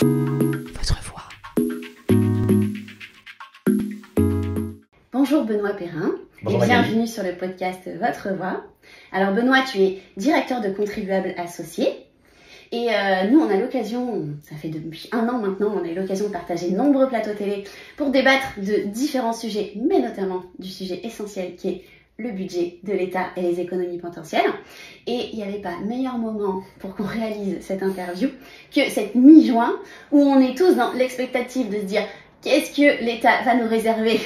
Votre voix. Bonjour Benoît Perrin. Bonjour et bienvenue sur le podcast Votre Voix. Alors Benoît, tu es directeur de contribuables associés. Et nous, on a l'occasion, ça fait depuis 1 an maintenant, on a eu l'occasion de partager de nombreux plateaux télé pour débattre de différents sujets, mais notamment du sujet essentiel qui est le budget de l'État et les économies potentielles. Et il n'y avait pas meilleur moment pour qu'on réalise cette interview que cette mi-juin où on est tous dans l'expectative de se dire qu'est-ce que l'État va nous réserver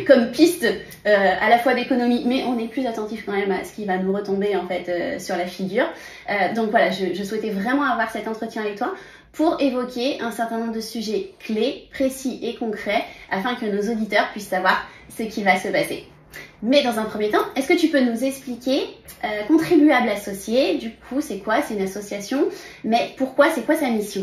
comme piste à la fois d'économie, mais on est plus attentif quand même à ce qui va nous retomber en fait sur la figure. Donc voilà, je souhaitais vraiment avoir cet entretien avec toi pour évoquer un certain nombre de sujets clés, précis et concrets afin que nos auditeurs puissent savoir ce qui va se passer. Mais dans un premier temps, est-ce que tu peux nous expliquer Contribuables associés, du coup, c'est quoi? C'est une association, mais pourquoi? C'est quoi sa mission?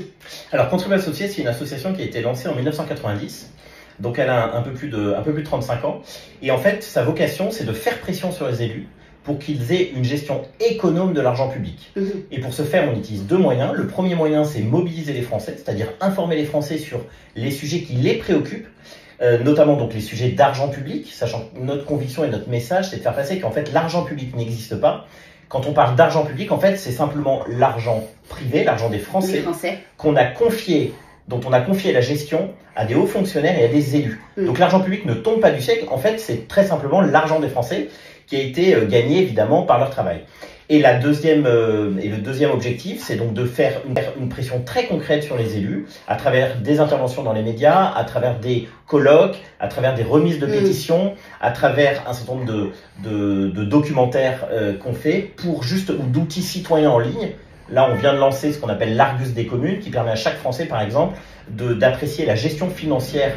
Alors, Contribuables associés, c'est une association qui a été lancée en 1990. Donc, elle a un peu plus de 35 ans. Et en fait, sa vocation, c'est de faire pression sur les élus pour qu'ils aient une gestion économe de l'argent public. Et pour ce faire, on utilise 2 moyens. Le premier moyen, c'est mobiliser les Français, c'est-à-dire informer les Français sur les sujets qui les préoccupent. Notamment donc les sujets d'argent public, sachant que notre conviction et notre message, c'est de faire passer qu'en fait l'argent public n'existe pas. Quand on parle d'argent public, en fait, c'est simplement l'argent privé, l'argent des Français, dont on a confié la gestion à des hauts fonctionnaires et à des élus. Donc l'argent public ne tombe pas du ciel, en fait, c'est très simplement l'argent des Français qui a été gagné évidemment par leur travail. Et le deuxième objectif, c'est donc de faire une pression très concrète sur les élus à travers des interventions dans les médias, à travers des colloques, à travers des remises de pétitions, à travers un certain nombre de documentaires qu'on fait ou d'outils citoyens en ligne. Là, on vient de lancer ce qu'on appelle l'Argus des communes, qui permet à chaque Français, par exemple, d'apprécier la gestion financière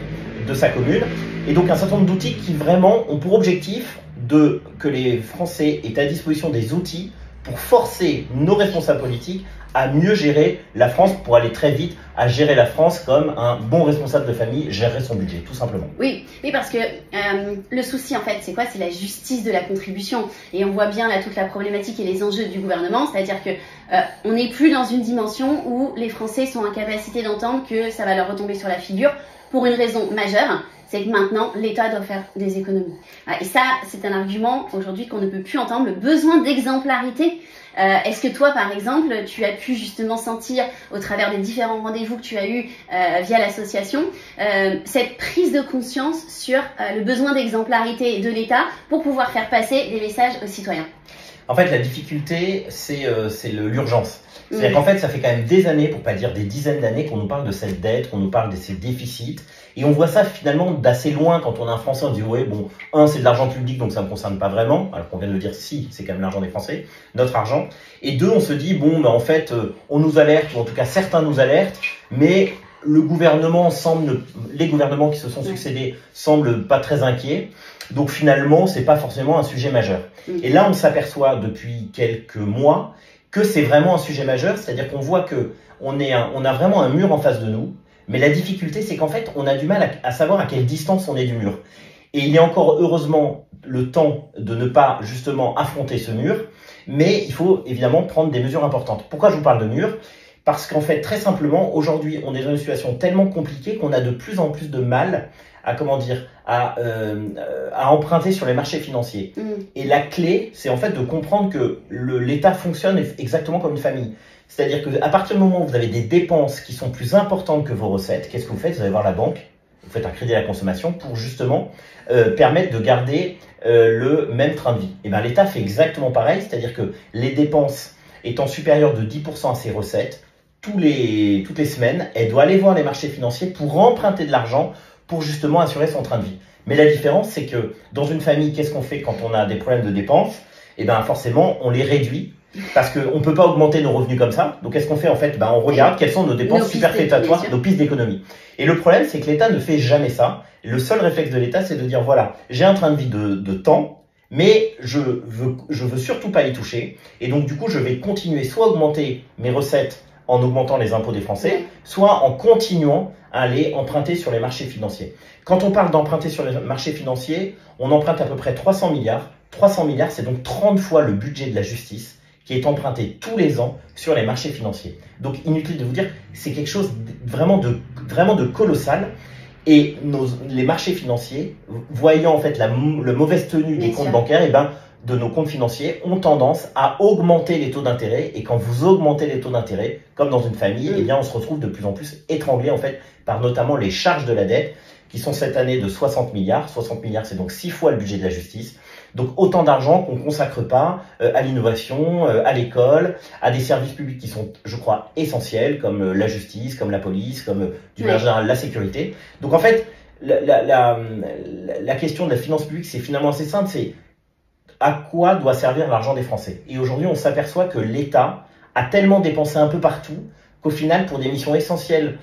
de sa commune. Et donc un certain nombre d'outils qui vraiment ont pour objectif que les Français aient à disposition des outils pour forcer nos responsables politiques à mieux gérer la France, pour aller très vite à gérer la France comme un bon responsable de famille gérerait son budget, tout simplement. Oui, parce que le souci, en fait, c'est quoi? C'est la justice de la contribution. Et on voit bien là toute la problématique et les enjeux du gouvernement, c'est-à-dire que on n'est plus dans une dimension où les Français sont en capacité d'entendre que ça va leur retomber sur la figure pour une raison majeure. C'est que maintenant, l'État doit faire des économies. Et ça, c'est un argument aujourd'hui qu'on ne peut plus entendre, le besoin d'exemplarité. Est-ce que toi, par exemple, tu as pu justement sentir, au travers des différents rendez-vous que tu as eus via l'association, cette prise de conscience sur le besoin d'exemplarité de l'État pour pouvoir faire passer des messages aux citoyens? En fait, la difficulté, c'est l'urgence. C'est-à-dire qu'en fait, ça fait quand même des années, pour pas dire des dizaines d'années, qu'on nous parle de cette dette, qu'on nous parle de ces déficits. Et on voit ça finalement d'assez loin quand on est un Français, on dit ouais, bon, c'est de l'argent public, donc ça ne me concerne pas vraiment. Alors qu'on vient de le dire, si, c'est quand même l'argent des Français, notre argent. Et 2, on se dit, en fait, on nous alerte, ou en tout cas certains nous alertent, mais les gouvernements qui se sont succédés semblent pas très inquiets. Donc finalement, c'est pas forcément un sujet majeur. Et là, on s'aperçoit depuis quelques mois que c'est vraiment un sujet majeur, c'est-à-dire qu'on voit que on a vraiment un mur en face de nous, mais la difficulté, c'est qu'en fait, on a du mal à savoir à quelle distance on est du mur. Et il est encore heureusement le temps de ne pas justement affronter ce mur, mais il faut évidemment prendre des mesures importantes. Pourquoi je vous parle de mur? Parce qu'en fait, très simplement, aujourd'hui, on est dans une situation tellement compliquée qu'on a de plus en plus de mal à emprunter sur les marchés financiers. Et la clé, c'est en fait de comprendre que l'État fonctionne exactement comme une famille. C'est-à-dire qu'à partir du moment où vous avez des dépenses qui sont plus importantes que vos recettes, qu'est-ce que vous faites? Vous allez voir la banque, vous faites un crédit à la consommation pour justement permettre de garder le même train de vie. Et bien l'État fait exactement pareil, c'est-à-dire que les dépenses étant supérieures de 10% à ses recettes, toutes les semaines, elle doit aller voir les marchés financiers pour emprunter de l'argent pour justement assurer son train de vie. Mais la différence, c'est que dans une famille, qu'est-ce qu'on fait quand on a des problèmes de dépenses? Et bien forcément, on les réduit parce qu'on ne peut pas augmenter nos revenus comme ça. Donc qu'est-ce qu'on fait en fait? On regarde quelles sont nos dépenses superfétatoires, nos pistes d'économie. Et le problème, c'est que l'État ne fait jamais ça. Le seul réflexe de l'État, c'est de dire voilà, j'ai un train de vie de temps, mais je veux surtout pas y toucher. Et donc du coup, je vais continuer soit à augmenter mes recettes en augmentant les impôts des Français, soit en continuant à aller emprunter sur les marchés financiers. Quand on parle d'emprunter sur les marchés financiers, on emprunte à peu près 300 milliards. 300 milliards, c'est donc 30 fois le budget de la justice qui est emprunté tous les ans sur les marchés financiers. Donc inutile de vous dire, c'est quelque chose vraiment de colossal. Et les marchés financiers, voyant en fait la mauvaise tenue des comptes bancaires, et de nos comptes financiers, ont tendance à augmenter les taux d'intérêt. Et quand vous augmentez les taux d'intérêt, comme dans une famille, on se retrouve de plus en plus étranglé en fait par notamment les charges de la dette, qui sont cette année de 60 milliards. 60 milliards, c'est donc 6 fois le budget de la justice. Donc autant d'argent qu'on ne consacre pas à l'innovation, à l'école, à des services publics qui sont, je crois, essentiels, comme la justice, comme la police, comme du manière générale la sécurité. Donc en fait, la question de la finance publique, c'est finalement assez simple, c'est à quoi doit servir l'argent des Français. Et aujourd'hui, on s'aperçoit que l'État a tellement dépensé un peu partout qu'au final, pour des missions essentielles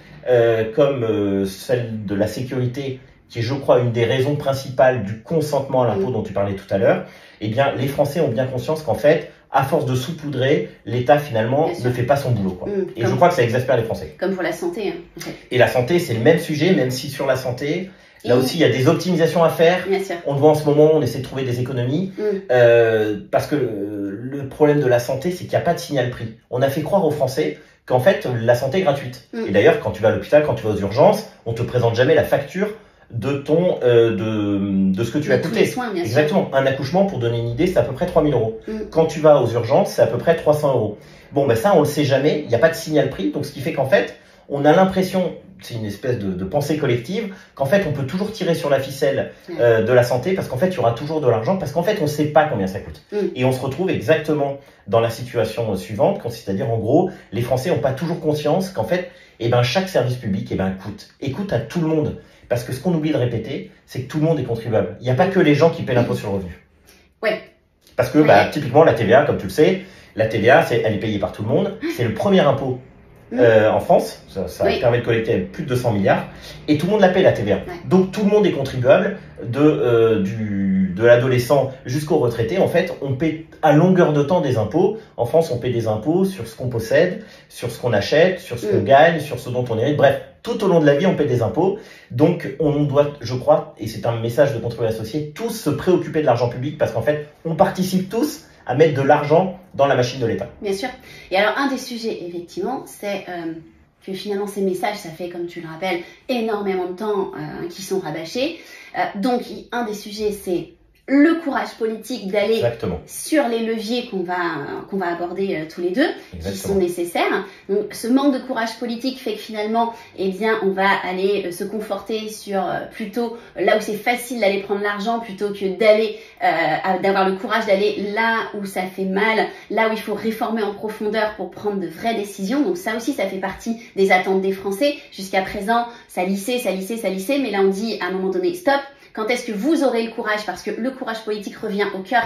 comme celle de la sécurité, qui est, je crois, une des raisons principales du consentement à l'impôt dont tu parlais tout à l'heure, eh bien, les Français ont bien conscience qu'en fait, à force de saupoudrer, l'État, finalement, ne fait pas son boulot, quoi. Et je crois que ça exaspère les Français. Comme pour la santé. En fait. Et la santé, c'est le même sujet, même si sur la santé, là aussi, il y a des optimisations à faire. On le voit en ce moment, on essaie de trouver des économies. Parce que le problème de la santé, c'est qu'il n'y a pas de signal prix. On a fait croire aux Français qu'en fait, la santé est gratuite. Et d'ailleurs, quand tu vas à l'hôpital, quand tu vas aux urgences, on te présente jamais la facture de ce que tu vas coûter. Soins, bien Exactement. Un accouchement, pour donner une idée, c'est à peu près 3 000 euros. Quand tu vas aux urgences, c'est à peu près 300 euros. Bon, ça, on le sait jamais. Il n'y a pas de signal prix. Donc, ce qui fait qu'en fait, on a l'impression, c'est une espèce de pensée collective, qu'en fait, on peut toujours tirer sur la ficelle de la santé parce qu'en fait, il y aura toujours de l'argent parce qu'en fait, on ne sait pas combien ça coûte. Et on se retrouve exactement dans la situation suivante, c'est-à-dire, en gros, les Français n'ont pas toujours conscience qu'en fait, chaque service public coûte à tout le monde. Parce que ce qu'on oublie de répéter, c'est que tout le monde est contribuable. Il n'y a pas que les gens qui paient l'impôt sur le revenu. Parce que, typiquement, la TVA, comme tu le sais, la TVA, elle est payée par tout le monde. C'est le premier impôt en France. Ça permet de collecter plus de 200 milliards. Et tout le monde la paie, la TVA. Donc, tout le monde est contribuable, de l'adolescent jusqu'au retraité. En fait, on paie à longueur de temps des impôts. En France, on paie des impôts sur ce qu'on possède, sur ce qu'on achète, sur ce qu'on gagne, sur ce dont on hérite. Bref, tout au long de la vie, on paie des impôts. Donc, on doit, je crois, et c'est un message de Contribuables Associés, tous se préoccuper de l'argent public parce qu'en fait, on participe tous à mettre de l'argent dans la machine de l'État. Bien sûr. Et alors, un des sujets, effectivement, c'est que finalement, ces messages, ça fait, comme tu le rappelles, énormément de temps qu'ils sont rabâchés. Donc, un des sujets, c'est le courage politique d'aller sur les leviers qu'on va aborder tous les deux, qui sont nécessaires. Donc, ce manque de courage politique fait que finalement, on va aller se conforter sur plutôt là où c'est facile d'aller prendre l'argent plutôt que d'avoir le courage d'aller là où ça fait mal, là où il faut réformer en profondeur pour prendre de vraies décisions. Donc ça aussi, ça fait partie des attentes des Français. Jusqu'à présent, ça lissait, mais là on dit à un moment donné, stop. Quand est-ce que vous aurez le courage? Parce que le courage politique revient au cœur,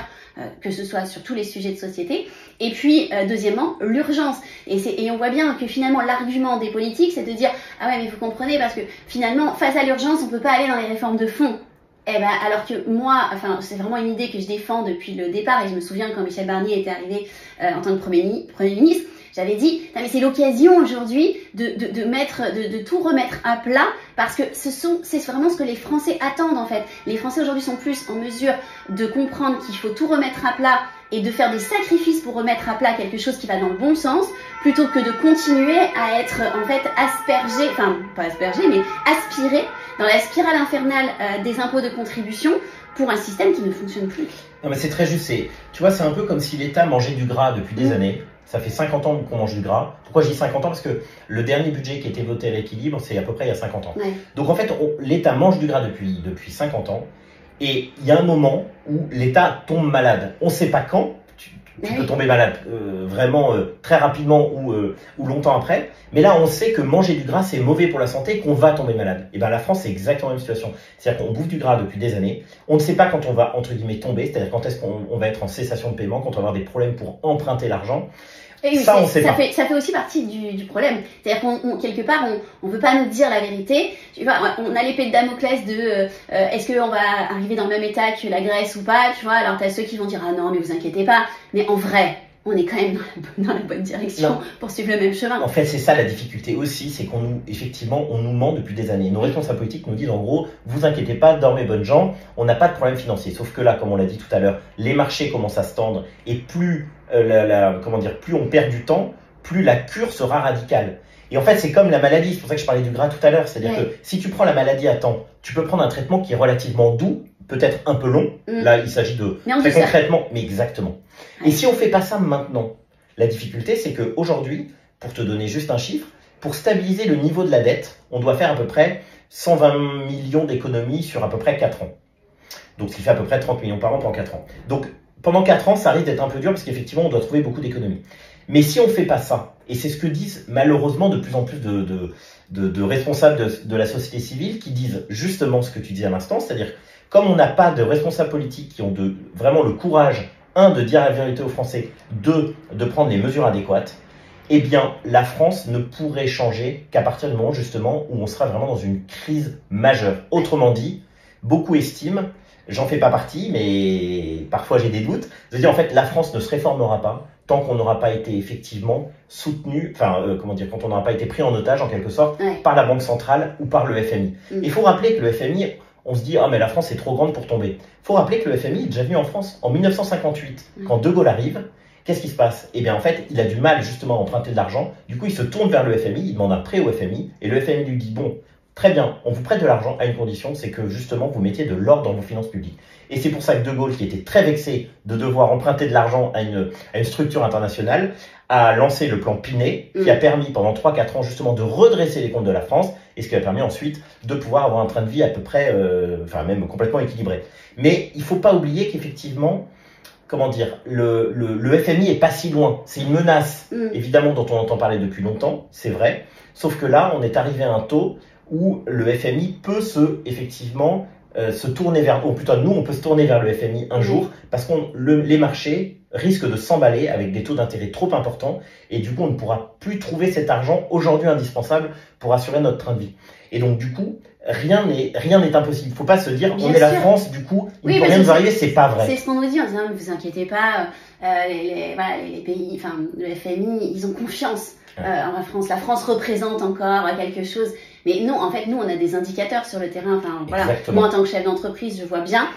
que ce soit sur tous les sujets de société. Et puis, deuxièmement, l'urgence. Et on voit bien que finalement, l'argument des politiques, c'est de dire « Ah ouais, mais vous comprenez, parce que finalement, face à l'urgence, on ne peut pas aller dans les réformes de fond. » Alors que moi, c'est vraiment une idée que je défends depuis le départ. Et je me souviens quand Michel Barnier était arrivé en tant que Premier ministre, j'avais dit, mais c'est l'occasion aujourd'hui de tout remettre à plat parce que c'est vraiment ce que les Français attendent en fait. Les Français aujourd'hui sont plus en mesure de comprendre qu'il faut tout remettre à plat et de faire des sacrifices pour remettre à plat quelque chose qui va dans le bon sens plutôt que de continuer à être en fait aspergé, enfin pas aspergé mais aspiré dans la spirale infernale des impôts de contribution pour un système qui ne fonctionne plus. Non mais c'est très juste, tu vois, c'est un peu comme si l'État mangeait du gras depuis des années. Ça fait 50 ans qu'on mange du gras. Pourquoi je dis 50 ans? Parce que le dernier budget qui a été voté à l'équilibre, c'est à peu près il y a 50 ans. Donc en fait, l'État mange du gras depuis 50 ans. Et il y a un moment où l'État tombe malade. On ne sait pas quand. Tu peux tomber malade vraiment très rapidement ou longtemps après. Mais là, on sait que manger du gras, c'est mauvais pour la santé, qu'on va tomber malade. Et bien la France, c'est exactement la même situation. C'est-à-dire qu'on bouffe du gras depuis des années. On ne sait pas quand on va, entre guillemets, tomber. C'est-à-dire quand est-ce qu'on va être en cessation de paiement, quand on va avoir des problèmes pour emprunter l'argent. Et oui, ça fait aussi partie du problème. C'est-à-dire qu'on quelque part, on veut pas nous dire la vérité. Tu vois, on a l'épée de Damoclès de est-ce qu'on va arriver dans le même état que la Grèce ou pas, tu vois. Alors t'as ceux qui vont dire ah non mais vous inquiétez pas. Mais en vrai, on est quand même dans la bonne direction pour suivre le même chemin. En fait, c'est ça la difficulté aussi, c'est qu'on nous, effectivement, on nous ment depuis des années. Nos responsables politiques nous disent en gros, vous inquiétez pas, dormez bonnes gens, on n'a pas de problème financier. Sauf que là, comme on l'a dit tout à l'heure, les marchés commencent à se tendre et plus, plus on perd du temps, plus la cure sera radicale. Et en fait, c'est comme la maladie, c'est pour ça que je parlais du gras tout à l'heure. C'est-à-dire que si tu prends la maladie à temps, tu peux prendre un traitement qui est relativement doux, peut-être un peu long. Là, il s'agit de très concrètement, mais exactement. Et si on fait pas ça maintenant, la difficulté, c'est qu'aujourd'hui, pour te donner juste un chiffre, pour stabiliser le niveau de la dette, on doit faire à peu près 120 millions d'économies sur à peu près 4 ans. Donc, ce qui fait à peu près 30 millions par an pendant 4 ans. Donc, pendant 4 ans, ça risque d'être un peu dur parce qu'effectivement, on doit trouver beaucoup d'économies. Mais si on ne fait pas ça, et c'est ce que disent malheureusement de plus en plus de responsables de la société civile qui disent justement ce que tu dis à l'instant, c'est-à-dire comme on n'a pas de responsables politiques qui ont vraiment le courage, de dire la vérité aux Français, de prendre les mesures adéquates, eh bien la France ne pourrait changer qu'à partir du moment justement où on sera vraiment dans une crise majeure. Autrement dit, beaucoup estiment, j'en fais pas partie, mais parfois j'ai des doutes, de dire en fait la France ne se réformera pas tant qu'on n'aura pas été effectivement soutenu, quand on n'aura pas été pris en otage en quelque sorte par la Banque centrale ou par le FMI. Il faut rappeler que le FMI, on se dit ah mais la France est trop grande pour tomber. Il faut rappeler que le FMI est déjà venu en France en 1958, quand De Gaulle arrive. Qu'est-ce qui se passe? Eh bien en fait, il a du mal justement à emprunter de l'argent. Du coup, il se tourne vers le FMI, il demande un prêt au FMI et le FMI lui dit bon, très bien, on vous prête de l'argent à une condition, c'est que justement vous mettiez de l'ordre dans vos finances publiques. Et c'est pour ça que De Gaulle, qui était très vexé de devoir emprunter de l'argent à une structure internationale, a lancé le plan Pinet, qui a permis pendant 3-4 ans justement de redresser les comptes de la France, et ce qui a permis ensuite de pouvoir avoir un train de vie à peu près, même complètement équilibré. Mais il ne faut pas oublier qu'effectivement, le FMI est pas si loin. C'est une menace, évidemment, dont on entend parler depuis longtemps, c'est vrai. Sauf que là, on est arrivé à un taux où le FMI peut se tourner vers, ou plutôt nous, on peut se tourner vers le FMI un jour, parce que les marchés risquent de s'emballer avec des taux d'intérêt trop importants, et du coup, on ne pourra plus trouver cet argent aujourd'hui indispensable pour assurer notre train de vie. Et donc, du coup, rien n'est impossible. Il ne faut pas se dire, on est la France, du coup, il ne peut rien nous arriver, c'est pas vrai. C'est ce qu'on nous dit en disant, ne vous inquiétez pas, les pays, le FMI, ils ont confiance en la France. La France représente encore quelque chose. Mais non, en fait, nous, on a des indicateurs sur le terrain. Moi, en tant que chef d'entreprise, je vois bien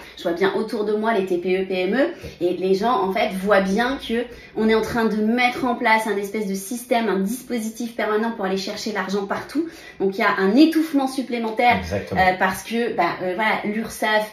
autour de moi les TPE, PME, et les gens, en fait, voient bien que on est en train de mettre en place un espèce de système, un dispositif permanent pour aller chercher l'argent partout. Donc, il y a un étouffement supplémentaire parce que, l'URSSAF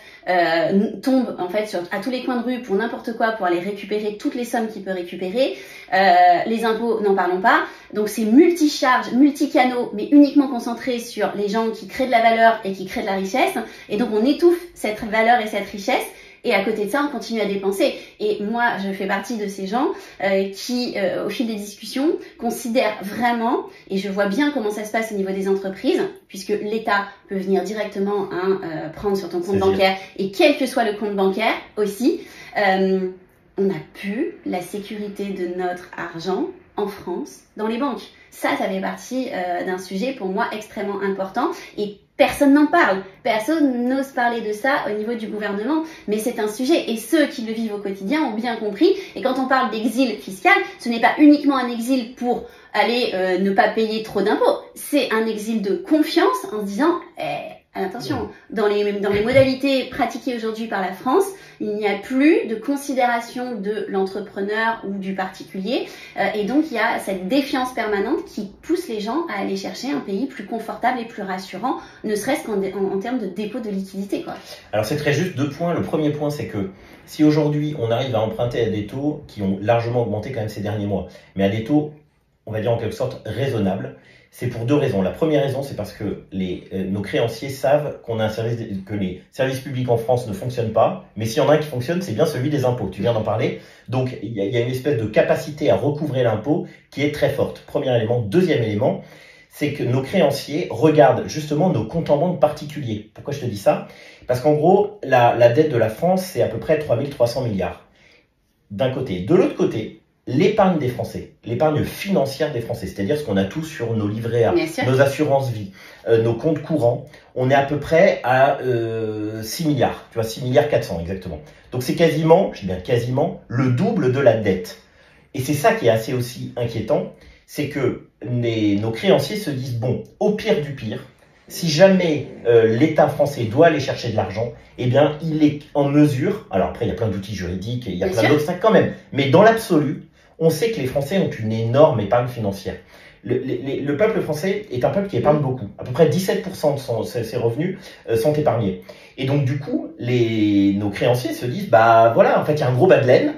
tombe en fait à tous les coins de rue pour n'importe quoi, pour aller récupérer toutes les sommes qu'il peut récupérer. Les impôts, n'en parlons pas. Donc c'est multi-charges, multi-canaux, mais uniquement concentrés sur les gens qui créent de la valeur et qui créent de la richesse. Et donc on étouffe cette valeur et cette richesse. Et à côté de ça, on continue à dépenser. Et moi, je fais partie de ces gens qui, au fil des discussions, considèrent vraiment, et je vois bien comment ça se passe au niveau des entreprises, puisque l'État peut venir directement prendre sur ton compte bancaire, et quel que soit le compte bancaire aussi, on n'a plus la sécurité de notre argent en France dans les banques. Ça fait partie d'un sujet pour moi extrêmement important, et personne n'en parle. Personne n'ose parler de ça au niveau du gouvernement, mais c'est un sujet, et ceux qui le vivent au quotidien ont bien compris. Et quand on parle d'exil fiscal, ce n'est pas uniquement un exil pour aller ne pas payer trop d'impôts, c'est un exil de confiance en se disant attention, dans les modalités pratiquées aujourd'hui par la France, il n'y a plus de considération de l'entrepreneur ou du particulier, et donc il y a cette défiance permanente qui pousse les gens à aller chercher un pays plus confortable et plus rassurant, ne serait-ce qu'en termes de dépôt de liquidité, quoi. Alors c'est très juste, 2 points. Le premier point, c'est que si aujourd'hui on arrive à emprunter à des taux qui ont largement augmenté quand même ces derniers mois, mais à des taux, on va dire en quelque sorte raisonnables, c'est pour 2 raisons. La première raison, c'est parce que nos créanciers savent que les services publics en France ne fonctionnent pas, mais s'il y en a un qui fonctionne, c'est bien celui des impôts. Tu viens d'en parler. Donc, il y a une espèce de capacité à recouvrer l'impôt qui est très forte. Premier élément. Deuxième élément, c'est que nos créanciers regardent justement nos comptes en banque particuliers. Pourquoi je te dis ça? Parce qu'en gros, la dette de la France, c'est à peu près 3300 milliards. D'un côté. De l'autre côté, l'épargne des Français, l'épargne financière des Français, c'est-à-dire ce qu'on a tous sur nos livrets A, nos assurances vie, nos comptes courants, on est à peu près à 6 milliards, tu vois, 6 milliards 400 exactement. Donc c'est quasiment, je dis bien quasiment, le double de la dette. Et c'est ça qui est assez aussi inquiétant, c'est que nos créanciers se disent, bon, au pire du pire, si jamais l'État français doit aller chercher de l'argent, eh bien, il est en mesure, alors après, il y a plein d'outils juridiques, il y a plein d'obstacles quand même, mais dans l'absolu, on sait que les Français ont une énorme épargne financière. Le peuple français est un peuple qui épargne beaucoup. À peu près 17% de ses revenus sont épargnés. Et donc, du coup, nos créanciers se disent, bah voilà, en fait, il y a un gros bas de laine.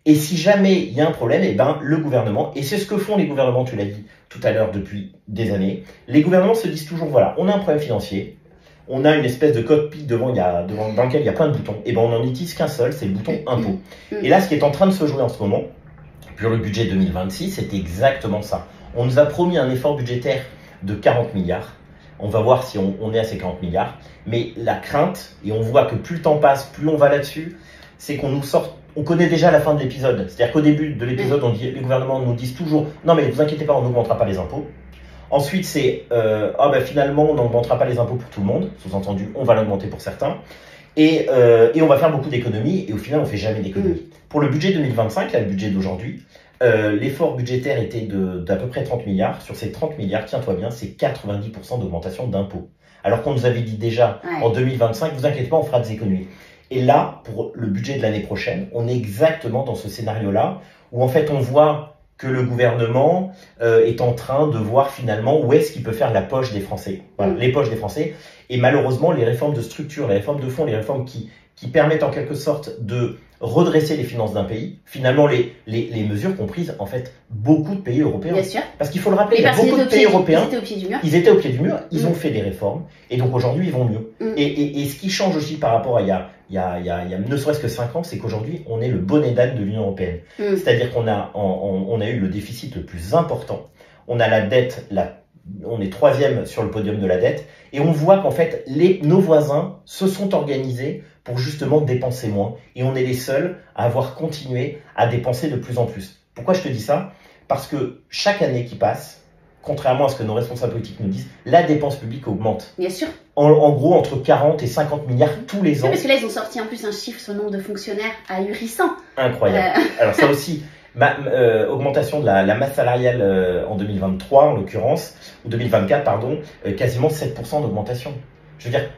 Et si jamais il y a un problème, eh ben, le gouvernement, et c'est ce que font les gouvernements, tu l'as dit tout à l'heure depuis des années, les gouvernements se disent toujours, voilà, on a un problème financier, on a une espèce de cockpit dans lequel il y a plein de boutons, et ben on n'en utilise qu'un seul, c'est le bouton impôt. Et là, ce qui est en train de se jouer en ce moment, pour le budget 2026, c'est exactement ça. On nous a promis un effort budgétaire de 40 milliards. On va voir si on est à ces 40 milliards. Mais la crainte, et on voit que plus le temps passe, plus on va là-dessus, c'est qu'on nous sorte. On connaît déjà la fin de l'épisode. C'est-à-dire qu'au début de l'épisode, les gouvernements nous disent toujours « Non mais ne vous inquiétez pas, on n'augmentera pas les impôts ». Ensuite, c'est finalement, on n'augmentera pas les impôts pour tout le monde. Sous-entendu, on va l'augmenter pour certains. Et on va faire beaucoup d'économies. Et au final, on ne fait jamais d'économies. Pour le budget 2025, là, le budget d'aujourd'hui, l'effort budgétaire était d'à peu près 30 milliards. Sur ces 30 milliards, tiens-toi bien, c'est 90% d'augmentation d'impôts. Alors qu'on nous avait dit déjà en 2025, ne vous inquiétez pas, on fera des économies. Et là, pour le budget de l'année prochaine, on est exactement dans ce scénario-là, où en fait on voit que le gouvernement est en train de voir finalement où est-ce qu'il peut faire la poche des Français. Voilà, les poches des Français. Et malheureusement, les réformes de structure, les réformes de fond, les réformes qui permettent en quelque sorte de redresser les finances d'un pays, finalement les mesures qu'ont prises en fait beaucoup de pays européens. Bien sûr. Parce qu'il faut le rappeler, il y a beaucoup de pays européens, ils étaient au pied du mur. Ils étaient au pied du mur, ils ont fait des réformes, et donc aujourd'hui ils vont mieux. Et ce qui change aussi par rapport à il y a ne serait-ce que 5 ans, c'est qu'aujourd'hui on est le bonnet d'âne de l'Union européenne. C'est-à-dire qu'on a eu le déficit le plus important, on a la dette, on est 3e sur le podium de la dette, et on voit qu'en fait nos voisins se sont organisés pour justement dépenser moins. Et on est les seuls à avoir continué à dépenser de plus en plus. Pourquoi je te dis ça? Parce que chaque année qui passe, contrairement à ce que nos responsables politiques nous disent, la dépense publique augmente. Bien sûr. En gros, entre 40 et 50 milliards tous les ans. Oui, parce que là, ils ont sorti en plus un chiffre sur le nombre de fonctionnaires ahurissant. Incroyable. Alors ça aussi, augmentation de la masse salariale en 2023, en l'occurrence, ou 2024, pardon, quasiment 7% d'augmentation. Je veux dire,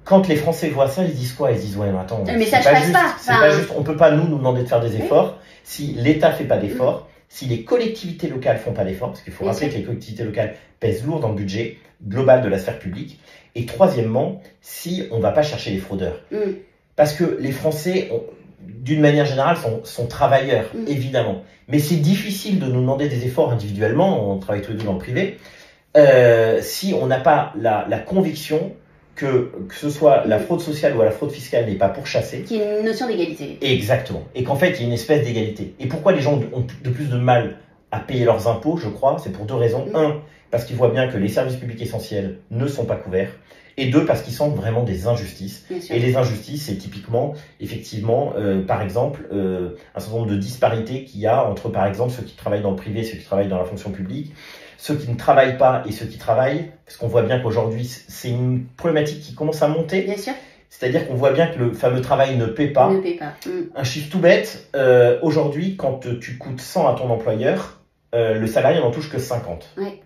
quand les Français voient ça, ils disent quoi? Ils disent ouais, mais attends, mais ça passe pas. C'est pas juste. On peut pas nous demander de faire des efforts si l'État fait pas d'efforts, si les collectivités locales font pas d'efforts, parce qu'il faut rappeler que les collectivités locales pèsent lourd dans le budget global de la sphère publique. Et troisièmement, si on va pas chercher les fraudeurs, parce que les Français, d'une manière générale, sont travailleurs, évidemment. Mais c'est difficile de nous demander des efforts individuellement. On travaille tous les deux dans le privé. Si on n'a pas la conviction que ce soit la fraude sociale ou la fraude fiscale n'est pas pourchassée. Qu'il y ait une notion d'égalité. Exactement. Et qu'en fait, il y a une espèce d'égalité. Et pourquoi les gens ont de plus de mal à payer leurs impôts, je crois, c'est pour 2 raisons. 1, parce qu'ils voient bien que les services publics essentiels ne sont pas couverts. Et 2, parce qu'ils sentent vraiment des injustices. Et les injustices, c'est typiquement, effectivement, par exemple, un certain nombre de disparités qu'il y a entre, par exemple, ceux qui travaillent dans le privé et ceux qui travaillent dans la fonction publique. Ceux qui ne travaillent pas et ceux qui travaillent, parce qu'on voit bien qu'aujourd'hui, c'est une problématique qui commence à monter. Bien sûr. C'est-à-dire qu'on voit bien que le fameux travail ne paie pas. Ne paie pas. Un chiffre tout bête, aujourd'hui, quand tu coûtes 100 à ton employeur, le salarié n'en touche que 50. Ouais.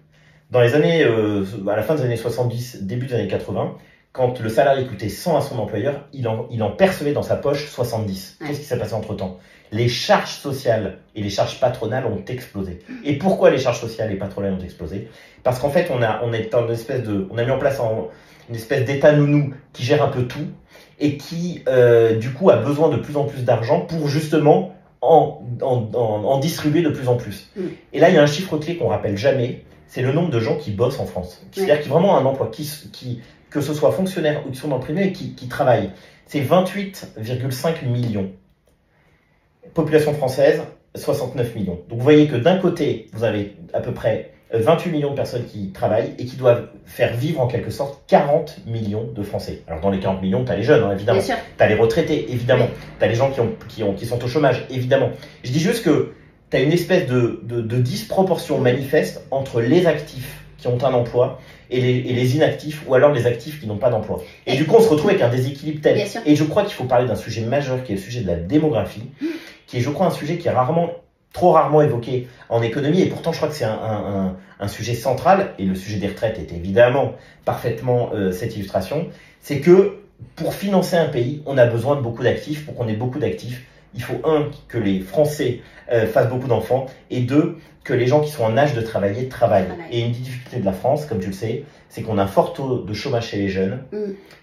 Dans les années, à la fin des années 70, début des années 80, quand le salarié coûtait 100 à son employeur, il en percevait dans sa poche 70. Qu'est-ce qui s'est passé entre-temps? Les charges sociales et les charges patronales ont explosé. Et pourquoi les charges sociales et patronales ont explosé? Parce qu'en fait, on a mis en place une espèce d'état nounou qui gère un peu tout et qui, du coup, a besoin de plus en plus d'argent pour justement en distribuer de plus en plus. Et là, il y a un chiffre clé qu'on rappelle jamais, c'est le nombre de gens qui bossent en France. C'est-à-dire qui ont vraiment un emploi, que ce soit fonctionnaires ou qui sont dans le privé et qui travaillent. C'est 28,5 millions. Population française, 69 millions. Donc vous voyez que d'un côté, vous avez à peu près 28 millions de personnes qui travaillent et qui doivent faire vivre en quelque sorte 40 millions de Français. Alors dans les 40 millions, tu as les jeunes, hein, évidemment. Tu as les retraités, évidemment. Tu as les gens qui sont au chômage, évidemment. Je dis juste que tu as une espèce de disproportion manifeste entre les actifs qui ont un emploi et les inactifs, ou alors les actifs qui n'ont pas d'emploi. Et du coup, on se retrouve avec un déséquilibre tel. Et je crois qu'il faut parler d'un sujet majeur qui est le sujet de la démographie. qui est, je crois, un sujet qui est trop rarement évoqué en économie, et pourtant je crois que c'est un sujet central, et le sujet des retraites est évidemment parfaitement cette illustration, c'est que pour financer un pays, on a besoin de beaucoup d'actifs. Pour qu'on ait beaucoup d'actifs, il faut que les Français fassent beaucoup d'enfants, et deux, que les gens qui sont en âge de travailler travaillent. Et une difficulté de la France, comme tu le sais, c'est qu'on a un fort taux de chômage chez les jeunes,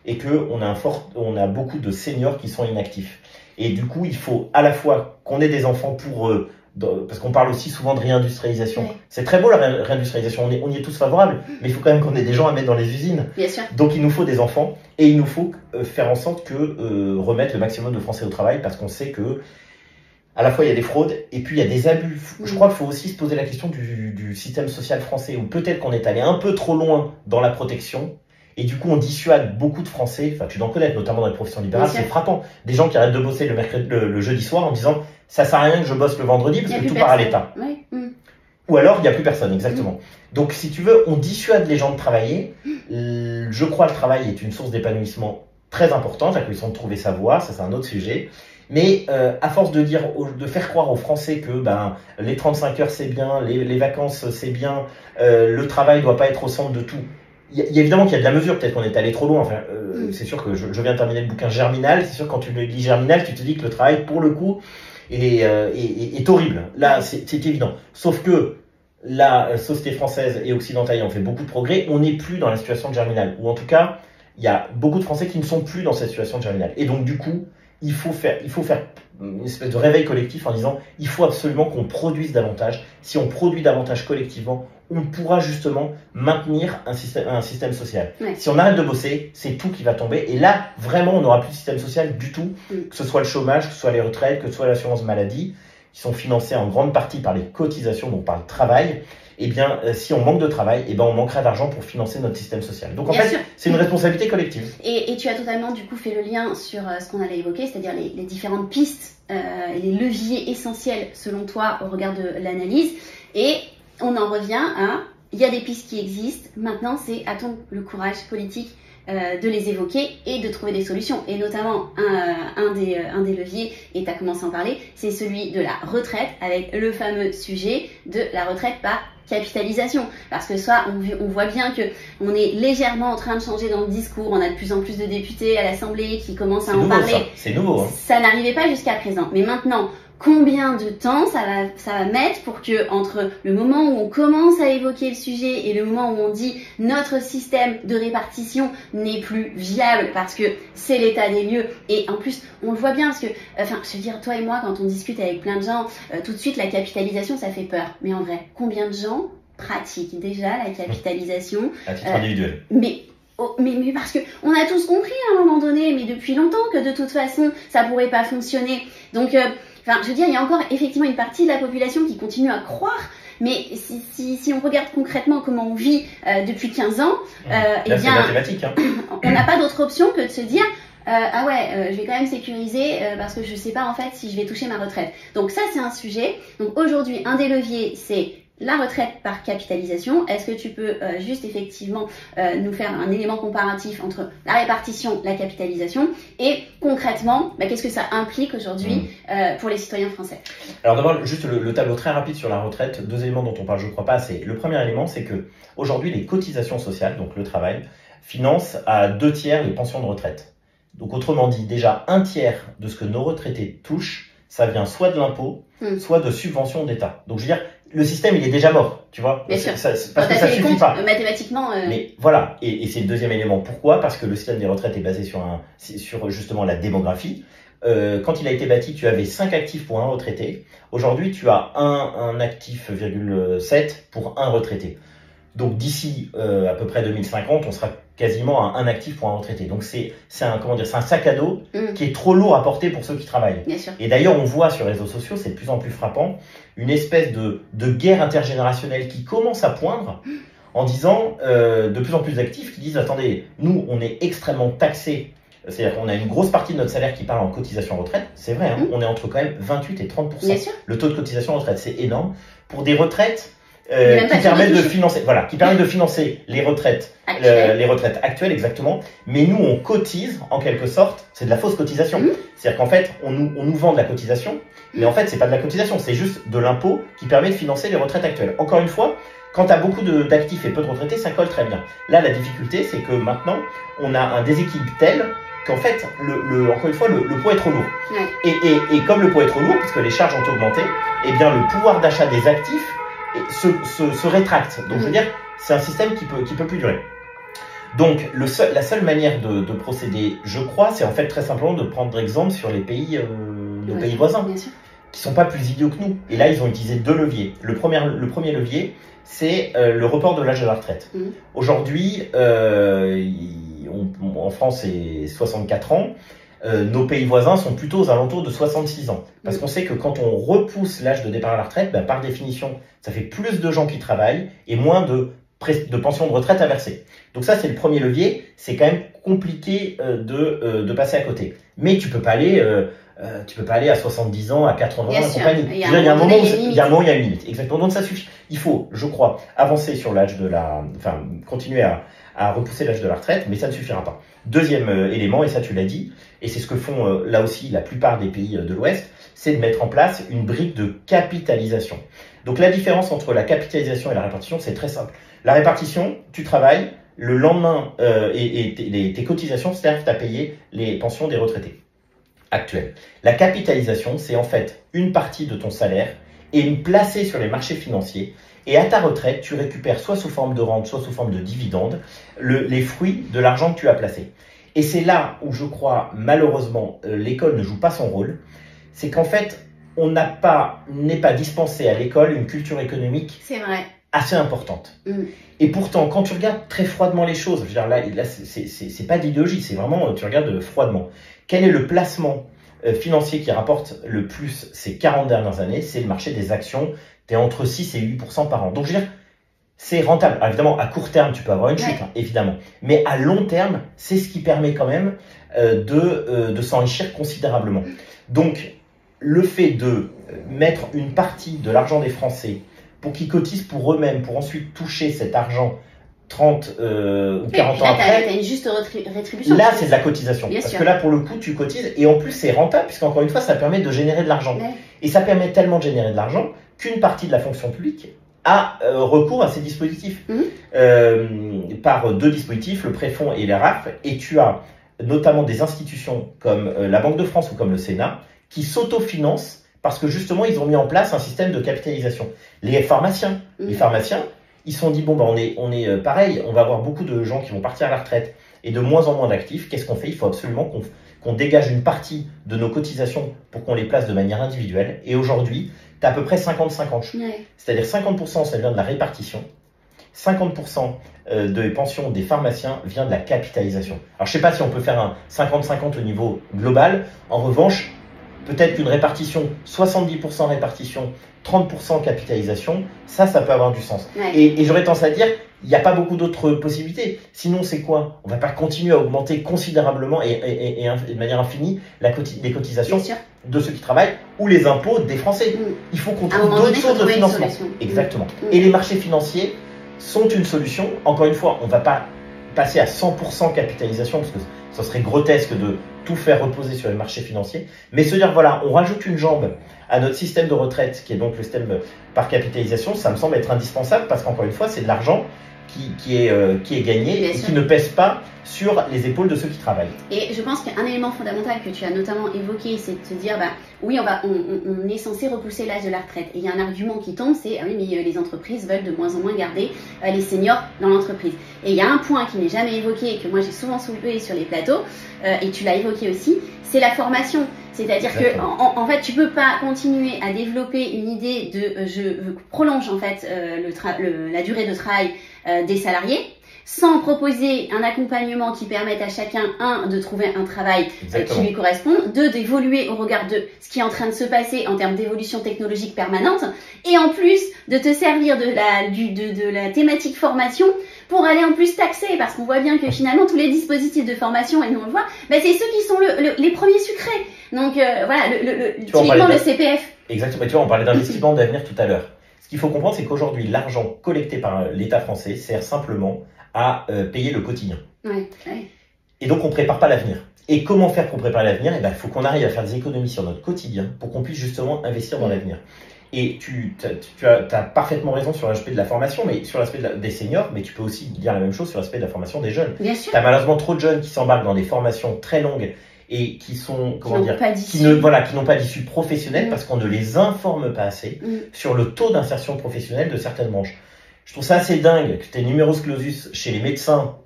et qu'on a beaucoup de seniors qui sont inactifs. Et du coup, il faut à la fois qu'on ait des enfants pour parce qu'on parle aussi souvent de réindustrialisation. Ouais. C'est très beau la réindustrialisation, on y est tous favorables, mais il faut quand même qu'on ait des gens à mettre dans les usines. Bien sûr. Donc il nous faut des enfants, et il nous faut faire en sorte que remettre le maximum de Français au travail, parce qu'on sait que à la fois il y a des fraudes et puis il y a des abus. Je crois qu'il faut aussi se poser la question du système social français, où peut-être qu'on est allé un peu trop loin dans la protection. Et du coup, on dissuade beaucoup de Français, enfin tu dois en connaître, notamment dans les professions libérales, c'est frappant. Des gens qui arrêtent de bosser le jeudi soir en disant « ça sert à rien que je bosse le vendredi parce que tout part à l'État oui. ». Ou alors, il n'y a plus personne, exactement. Donc, si tu veux, on dissuade les gens de travailler. Je crois que le travail est une source d'épanouissement très importante, la question de trouver sa voie, ça c'est un autre sujet. Mais à force de faire croire aux Français que les 35 heures c'est bien, les vacances c'est bien, le travail doit pas être au centre de tout. Il y a évidemment qu'il y a de la mesure, peut-être qu'on est allé trop loin. Enfin, c'est sûr que je viens de terminer le bouquin Germinal. C'est sûr que quand tu lis Germinal, tu te dis que le travail, pour le coup, est horrible. Là, c'est évident. Sauf que la société française et occidentale ayant fait beaucoup de progrès, on n'est plus dans la situation de Germinal. Ou en tout cas, il y a beaucoup de Français qui ne sont plus dans cette situation de Germinal. Et donc, du coup, il faut faire une espèce de réveil collectif en disant il faut absolument qu'on produise davantage. Si on produit davantage collectivement, on pourra justement maintenir un système social. Ouais. Si on arrête de bosser, c'est tout qui va tomber. Et là, vraiment, on n'aura plus de système social du tout, que ce soit le chômage, que ce soit les retraites, que ce soit l'assurance maladie, qui sont financées en grande partie par les cotisations, donc par le travail. Eh bien, si on manque de travail, eh ben, on manquera d'argent pour financer notre système social. Donc, en fait, c'est une responsabilité collective. Et tu as totalement, du coup, fait le lien sur ce qu'on allait évoquer, c'est-à-dire les différentes pistes et les leviers essentiels, selon toi, au regard de l'analyse. Et on en revient à, il y a des pistes qui existent, maintenant, c'est a-t-on le courage politique de les évoquer et de trouver des solutions. Et notamment, un des leviers, et tu as commencé à en parler, c'est celui de la retraite, avec le fameux sujet de la retraite par capitalisation. Parce que ça, on voit bien que on est légèrement en train de changer dans le discours. On a de plus en plus de députés à l'Assemblée qui commencent à en parler. C'est nouveau. Hein. Ça n'arrivait pas jusqu'à présent. Mais maintenant, combien de temps ça va mettre pour que, entre le moment où on commence à évoquer le sujet et le moment où on dit notre système de répartition n'est plus viable parce que c'est l'état des lieux, et en plus on le voit bien parce que, enfin je veux dire, toi et moi quand on discute avec plein de gens, tout de suite la capitalisation ça fait peur, mais en vrai combien de gens pratiquent déjà la capitalisation à titre individuel? Mais parce que on a tous compris à un moment donné, mais depuis longtemps, que de toute façon ça pourrait pas fonctionner. Donc enfin, je veux dire, il y a encore effectivement une partie de la population qui continue à croire, mais si on regarde concrètement comment on vit depuis 15 ans, eh bien, mathématique, hein. On n'a pas d'autre option que de se dire ah ouais, je vais quand même sécuriser parce que je sais pas en fait si je vais toucher ma retraite. Donc ça, c'est un sujet. Donc aujourd'hui, un des leviers, c'est la retraite par capitalisation. Est-ce que tu peux juste effectivement nous faire un élément comparatif entre la répartition, la capitalisation, et concrètement, qu'est-ce que ça implique aujourd'hui pour les citoyens français? Alors d'abord, juste le tableau très rapide sur la retraite. Deux éléments dont on parle, je crois pas assez. Le premier élément, c'est que aujourd'hui, les cotisations sociales, donc le travail, financent à 2/3 les pensions de retraite. Donc autrement dit, déjà 1/3 de ce que nos retraités touchent, ça vient soit de l'impôt, soit de subventions d'État. Donc je veux dire, le système, il est déjà mort, tu vois. Bien sûr. Parce que ça suffit pas. Mathématiquement. Mais voilà, et c'est le deuxième élément. Pourquoi? Parce que le système des retraites est basé sur justement la démographie. Quand il a été bâti, tu avais 5 actifs pour un retraité. Aujourd'hui, tu as un actif, 7 pour un retraité. Donc d'ici à peu près 2050, on sera quasiment à un actif pour un retraité. Donc c'est un sac à dos qui est trop lourd à porter pour ceux qui travaillent. Bien sûr. Et d'ailleurs, on voit sur les réseaux sociaux, c'est de plus en plus frappant, une espèce de guerre intergénérationnelle qui commence à poindre en disant de plus en plus d'actifs qui disent attendez, nous on est extrêmement taxés. C'est-à-dire qu'on a une grosse partie de notre salaire qui part en cotisation retraite. C'est vrai, hein, on est entre quand même 28 et 30%. Bien sûr. Le taux de cotisation retraite, c'est énorme. Pour des retraites qui permettent de financer, voilà, qui permettent de financer les retraites actuelles exactement. Mais nous, on cotise en quelque sorte. C'est de la fausse cotisation. C'est-à-dire qu'en fait, on nous vend de la cotisation, mais en fait, c'est pas de la cotisation, c'est juste de l'impôt qui permet de financer les retraites actuelles. Encore une fois, quand tu as beaucoup d'actifs et peu de retraités, ça colle très bien. Là, la difficulté, c'est que maintenant, on a un déséquilibre tel qu'en fait, encore une fois, le poids est trop lourd. Ouais. Et comme le poids est trop lourd, puisque les charges ont augmenté, eh bien, le pouvoir d'achat des actifs se rétracte. Donc, je veux dire, c'est un système qui peut plus durer. Donc, la seule manière de procéder, je crois, c'est en fait très simplement de prendre exemple sur les pays, nos pays voisins, qui sont pas plus idiots que nous. Et là, ils ont utilisé 2 leviers. Le premier levier, c'est le report de l'âge de la retraite. Aujourd'hui, en France, c'est 64 ans. Nos pays voisins sont plutôt aux alentours de 66 ans. Parce qu'on sait que quand on repousse l'âge de départ à la retraite, ben, par définition, ça fait plus de gens qui travaillent et moins de pensions de retraite à verser. Donc ça, c'est le premier levier. C'est quand même compliqué de passer à côté. Mais tu peux pas aller à 70 ans, à 80 ans, et compagnie. Il y a un moment où il y a une limite. Exactement. Donc ça suffit. Il faut, je crois, avancer sur l'âge continuer à repousser l'âge de la retraite, mais ça ne suffira pas. Deuxième élément, et ça tu l'as dit, et c'est ce que font là aussi la plupart des pays de l'Ouest, c'est de mettre en place une brique de capitalisation. Donc la différence entre la capitalisation et la répartition, c'est très simple. La répartition, tu travailles, le lendemain, tes cotisations servent à payer les pensions des retraités actuels. La capitalisation, c'est en fait une partie de ton salaire et placée sur les marchés financiers. Et à ta retraite, tu récupères soit sous forme de rente, soit sous forme de dividendes, les fruits de l'argent que tu as placé. Et c'est là où je crois, malheureusement, l'école ne joue pas son rôle. C'est qu'en fait, on n'est pas dispensé à l'école une culture économique assez importante. Et pourtant, quand tu regardes très froidement les choses, je veux dire, là c'est pas d'idéologie, c'est vraiment, tu regardes froidement. Quel est le placement financier qui rapporte le plus ces 40 dernières années? C'est le marché des actions. Tu es entre 6 et 8% par an. Donc, je veux dire, c'est rentable. Alors, évidemment, à court terme, tu peux avoir une chute, évidemment. Mais à long terme, c'est ce qui permet quand même de s'enrichir considérablement. Donc, le fait de mettre une partie de l'argent des Français pour qu'ils cotisent pour eux-mêmes, pour ensuite toucher cet argent 30 ou 40 ans après, t'as une juste rétribution. Là, c'est de la cotisation. Parce que là, pour le coup, tu cotises. Et en plus, c'est rentable, puisqu'encore une fois, ça permet de générer de l'argent. Et ça permet tellement de générer de l'argent qu'une partie de la fonction publique a recours à ces dispositifs. Par 2 dispositifs, le préfonds et les RAF. Et tu as notamment des institutions comme la Banque de France ou comme le Sénat qui s'autofinancent parce que justement, ils ont mis en place un système de capitalisation. Les pharmaciens, ils se sont dit, bon, bah, on est pareil, on va avoir beaucoup de gens qui vont partir à la retraite et de moins en moins d'actifs. Qu'est-ce qu'on fait? Il faut absolument qu'on dégage une partie de nos cotisations pour qu'on les place de manière individuelle. Et aujourd'hui, tu as à peu près 50-50. C'est-à-dire 50%, ça vient de la répartition. 50% des pensions des pharmaciens vient de la capitalisation. Alors, je ne sais pas si on peut faire un 50-50 au niveau global. En revanche, peut-être qu'une répartition, 70% répartition, 30% capitalisation, ça peut avoir du sens. Et j'aurais tendance à dire, il n'y a pas beaucoup d'autres possibilités. Sinon, c'est quoi? On ne va pas continuer à augmenter considérablement et de manière infinie les cotisations de ceux qui travaillent ou les impôts des Français. Il faut qu'on trouve d'autres sources de financement. Exactement. Et les marchés financiers sont une solution. Encore une fois, on ne va pas passer à 100% capitalisation parce que ça serait grotesque de tout faire reposer sur les marchés financiers. Mais se dire, voilà, on rajoute une jambe à notre système de retraite, qui est donc le système par capitalisation, ça me semble être indispensable parce qu'encore une fois, c'est de l'argent qui est gagné et qui ne pèse pas sur les épaules de ceux qui travaillent. Et je pense qu'un élément fondamental que tu as notamment évoqué, c'est de se dire, bah, oui, on est censé repousser l'âge de la retraite. Et il y a un argument qui tombe, c'est, ah oui, mais les entreprises veulent de moins en moins garder les seniors dans l'entreprise. Et il y a un point qui n'est jamais évoqué et que moi j'ai souvent soulevé sur les plateaux, et tu l'as évoqué aussi, c'est la formation. C'est-à-dire que en fait, tu peux pas continuer à développer une idée de je prolonge en fait la durée de travail des salariés sans proposer un accompagnement qui permette à chacun, de trouver un travail qui lui correspond, d'évoluer au regard de ce qui est en train de se passer en termes d'évolution technologique permanente, et en plus de te servir de la thématique formation pour aller en plus taxer, parce qu'on voit bien que finalement tous les dispositifs de formation, et nous on le voit, bah, c'est ceux qui sont les premiers sucrés. Donc voilà, typiquement le CPF. Exactement, tu vois, on parlait d'investissement d'avenir tout à l'heure. Ce qu'il faut comprendre, c'est qu'aujourd'hui, l'argent collecté par l'État français sert simplement à payer le quotidien. Ouais. Et donc, on ne prépare pas l'avenir. Et comment faire pour préparer l'avenir? Eh ben, il faut qu'on arrive à faire des économies sur notre quotidien pour qu'on puisse justement investir dans l'avenir. Et tu as parfaitement raison sur l'aspect de la formation, mais sur l'aspect des seniors, mais tu peux aussi dire la même chose sur l'aspect de la formation des jeunes. Bien sûr. Tu as malheureusement trop de jeunes qui s'embarquent dans des formations très longues et qui sont, qui n'ont pas d'issue professionnelle parce qu'on ne les informe pas assez sur le taux d'insertion professionnelle de certaines branches. Je trouve ça assez dingue que tu aies numerus clausus chez les médecins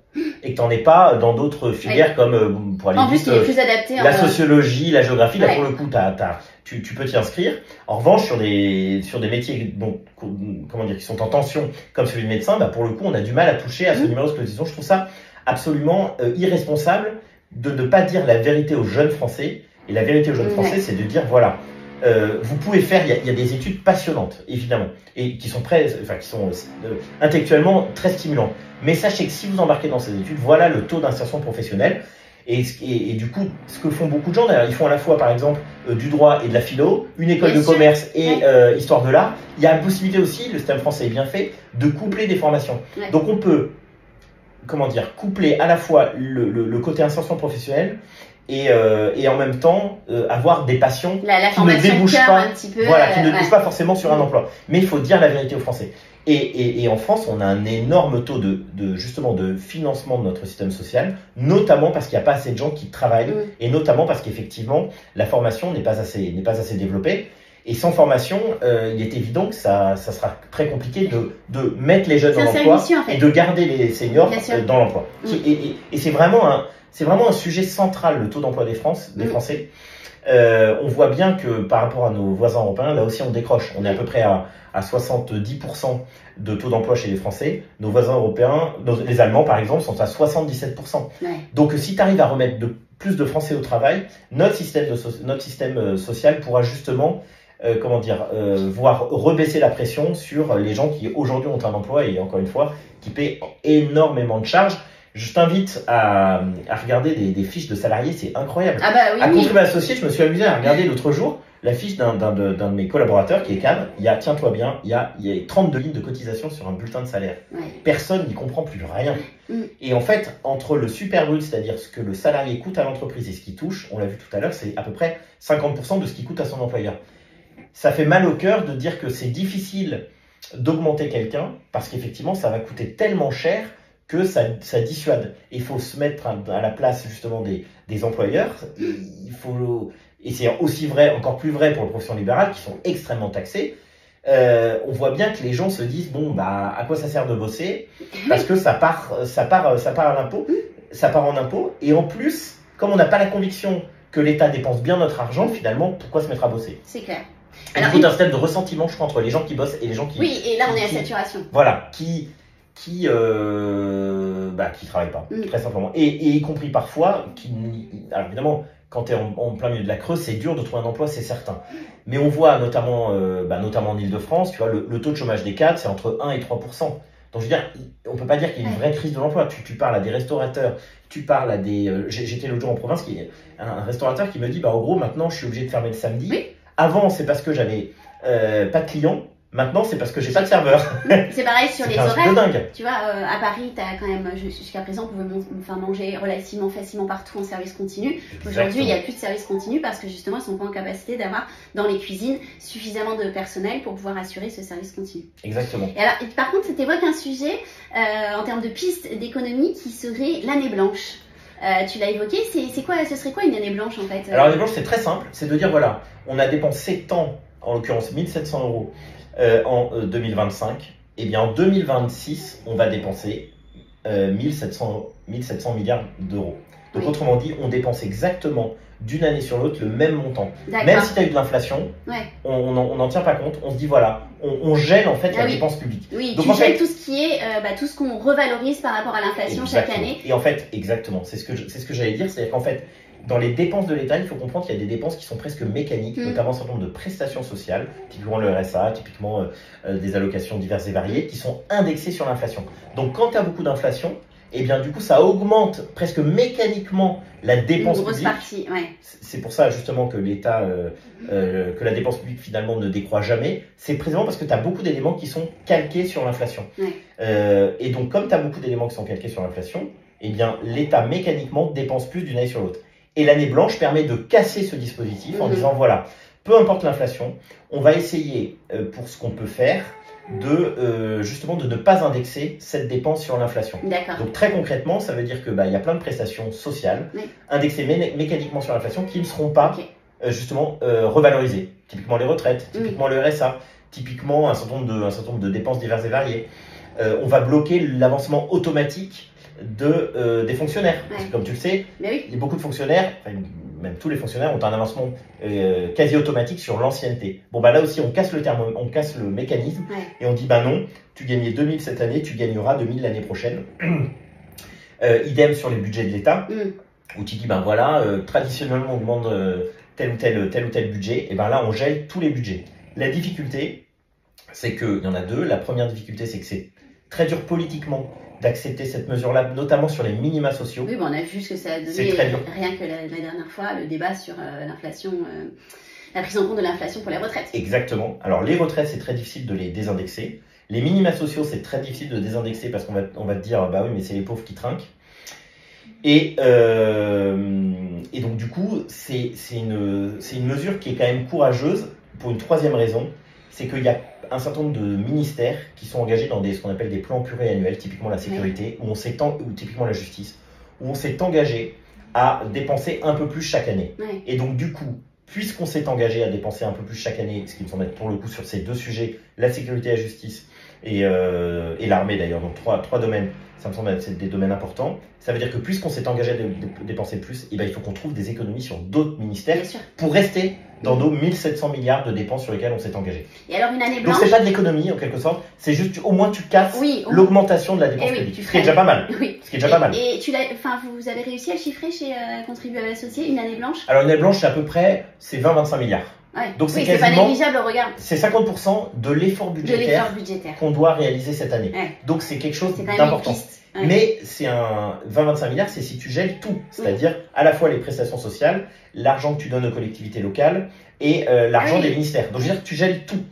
et que tu n'en aies pas dans d'autres filières comme, pour aller vite, plus adapté, la sociologie, la géographie. Là, pour le coup, tu peux t'y inscrire. En revanche, sur des métiers qui sont en tension, comme celui de médecin, pour le coup, on a du mal à toucher à ce numerus clausus. Je trouve ça absolument irresponsable de ne pas dire la vérité aux jeunes Français. Et la vérité aux jeunes Français, c'est de dire, voilà, vous pouvez faire, il y a des études passionnantes, évidemment, et qui sont intellectuellement très stimulantes. Mais sachez que si vous embarquez dans ces études, voilà le taux d'insertion professionnelle. Et du coup, ce que font beaucoup de gens, d'ailleurs, ils font à la fois, par exemple, du droit et de la philo, une école de commerce et histoire de l'art. Il y a la possibilité aussi, le système français est bien fait, de coupler des formations. Donc on peut, coupler à la fois le côté insertion professionnelle et en même temps avoir des passions qui ne débouchent pas, qui ne débouchent pas forcément sur un emploi. Mais il faut dire la vérité aux Français. Et en France, on a un énorme taux justement de financement de notre système social, notamment parce qu'il n'y a pas assez de gens qui travaillent, et notamment parce qu'effectivement, la formation n'est pas assez développée. Et sans formation, il est évident que ça sera très compliqué de mettre les jeunes dans l'emploi et de garder les seniors dans l'emploi. Et c'est vraiment un sujet central, le taux d'emploi des Français. On voit bien que par rapport à nos voisins européens, là aussi on décroche. On est à peu près à 70% de taux d'emploi chez les Français. Nos voisins européens, les Allemands par exemple, sont à 77%. Donc si tu arrives à remettre plus de Français au travail, notre système social pourra justement voir rebaisser la pression sur les gens qui aujourd'hui ont un emploi et encore une fois, qui paient énormement de charges. Je t'invite à regarder des fiches de salariés, c'est incroyable. Contribuable associé, je me suis amusé à regarder l'autre jour la fiche d'un de mes collaborateurs qui est cadre. Tiens-toi bien, il y a 32 lignes de cotisation sur un bulletin de salaire. Personne n'y comprend plus rien. Et en fait, entre le super brut, c'est-à-dire ce que le salarié coûte à l'entreprise et ce qu'il touche, on l'a vu tout à l'heure, c'est à peu près 50% de ce qu'il coûte à son employeur. Ça fait mal au cœur de dire que c'est difficile d'augmenter quelqu'un parce qu'effectivement, ça va coûter tellement cher que ça dissuade. Il faut se mettre à la place justement des employeurs. Et c'est aussi vrai, encore plus vrai pour les professions libérales qui sont extrêmement taxées. On voit bien que les gens se disent à quoi ça sert de bosser? Parce que ça part à l'impôt, ça part en impôt. Et en plus, comme on n'a pas la conviction que l'État dépense bien notre argent, finalement, pourquoi se mettre à bosser? C'est clair. Alors, il faut un système de ressentiment, je crois, entre les gens qui bossent et les gens qui... Oui, et là on est à saturation. Voilà, qui travaillent pas, très simplement. Et y compris parfois, alors évidemment, quand tu es en plein milieu de la Creuse, c'est dur de trouver un emploi, c'est certain. Mais on voit notamment en Ile-de-France, tu vois, le taux de chômage des cadres, c'est entre 1 et 3%. Donc je veux dire, on peut pas dire qu'il y a une vraie crise de l'emploi. Tu parles à des restaurateurs, tu parles à des... J'étais l'autre jour en province, un restaurateur qui me dit, en gros, maintenant, je suis obligé de fermer le samedi. Oui. Avant, c'est parce que j'avais pas de clients. Maintenant, c'est parce que j'ai pas de serveur. C'est pareil sur les horaires. C'est dingue. Tu vois, à Paris, tu as quand même, jusqu'à présent, on pouvait faire manger relativement facilement partout en service continu. Aujourd'hui, il n'y a plus de service continu parce que justement, ils ne sont pas en capacité d'avoir dans les cuisines suffisamment de personnel pour pouvoir assurer ce service continu. Exactement. Et alors, par contre, tu évoques un sujet en termes de pistes d'économie qui serait l'année blanche. Tu l'as évoqué, ce serait quoi une année blanche en fait? Alors, l'année blanche, c'est très simple. C'est de dire, voilà, on a dépensé tant, en l'occurrence 1700 € en 2025, et bien en 2026, on va dépenser 1700 milliards d'euros. Donc autrement dit, on dépense exactement d'une année sur l'autre le même montant. Même si tu as eu de l'inflation, on n'en tient pas compte, on se dit voilà, on gèle en fait la dépense publique. Oui, donc, tu gèles tout ce qui est, tout ce qu'on revalorise par rapport à l'inflation chaque année. Et en fait, exactement, c'est ce que j'allais dire, c'est-à-dire qu'en fait, dans les dépenses de l'État, il faut comprendre qu'il y a des dépenses qui sont presque mécaniques, notamment un certain nombre de prestations sociales, typiquement le RSA, typiquement des allocations diverses et variées, qui sont indexées sur l'inflation. Donc quand tu as beaucoup d'inflation, et bien du coup ça augmente presque mécaniquement la dépense publique. Une grosse partie, ouais. C'est pour ça justement que l'État, que la dépense publique finalement ne décroît jamais. C'est précisément parce que tu as beaucoup d'éléments qui sont calqués sur l'inflation. Ouais. Et donc comme tu as beaucoup d'éléments qui sont calqués sur l'inflation, eh bien l'État mécaniquement dépense plus d'une année sur l'autre. Et l'année blanche permet de casser ce dispositif en disant voilà, peu importe l'inflation, on va essayer pour ce qu'on peut faire justement de ne pas indexer cette dépense sur l'inflation. Donc très concrètement, ça veut dire que y a plein de prestations sociales indexées mécaniquement sur l'inflation qui ne seront pas justement revalorisées. Typiquement les retraites, typiquement le RSA, typiquement un certain nombre de dépenses diverses et variées. On va bloquer l'avancement automatique des fonctionnaires. Parce que, comme tu le sais, beaucoup de fonctionnaires, même tous les fonctionnaires ont un avancement quasi automatique sur l'ancienneté. Bon, là aussi, on casse le mécanisme et on dit, non, tu gagnais 2000 cette année, tu gagneras 2000 l'année prochaine. Idem sur les budgets de l'État, où tu dis, voilà, traditionnellement, on demande tel ou tel budget, et là, on gèle tous les budgets. La difficulté, c'est qu'il y en a deux. La première difficulté, c'est que c'est très dur politiquement d'accepter cette mesure-là, notamment sur les minima sociaux. Oui, on a vu ce que ça a donné rien que la dernière fois, le débat sur l'inflation, la prise en compte de l'inflation pour les retraites. Exactement. Alors les retraites, c'est très difficile de les désindexer. Les minima sociaux, c'est très difficile de désindexer parce qu'on va te dire, oui, mais c'est les pauvres qui trinquent. Et donc du coup, c'est une mesure qui est quand même courageuse pour une troisième raison, c'est qu'il y a un certain nombre de ministères qui sont engagés dans ce qu'on appelle des plans pluriannuels, typiquement la sécurité, ou typiquement la justice, où on s'est engagé à dépenser un peu plus chaque année. Et donc du coup, puisqu'on s'est engagé à dépenser un peu plus chaque année, ce qui me semble être pour le coup sur ces deux sujets, la sécurité et la justice, et l'armée d'ailleurs, donc trois domaines, ça me semble être des domaines importants. Ça veut dire que puisqu'on s'est engagé à dépenser plus, il faut qu'on trouve des économies sur d'autres ministères pour rester dans nos 1700 milliards de dépenses sur lesquelles on s'est engagé. Et alors une année blanche. Donc c'est pas de l'économie en quelque sorte, c'est juste au moins tu casses l'augmentation de la dépense publique, ce qui est déjà pas mal. Ce qui est déjà pas mal. Et vous avez réussi à le chiffrer chez Contribuables Associés, une année blanche? Alors une année blanche, c'est à peu près 20-25 milliards. Donc c'est pas négligeable au regard. C'est 50% de l'effort budgétaire qu'on doit réaliser cette année. Donc c'est quelque chose d'important. Mais c'est 20-25 milliards, c'est si tu gèles tout, c'est-à-dire à la fois les prestations sociales, l'argent que tu donnes aux collectivités locales et l'argent des ministères. Donc je veux dire que tu gèles tout.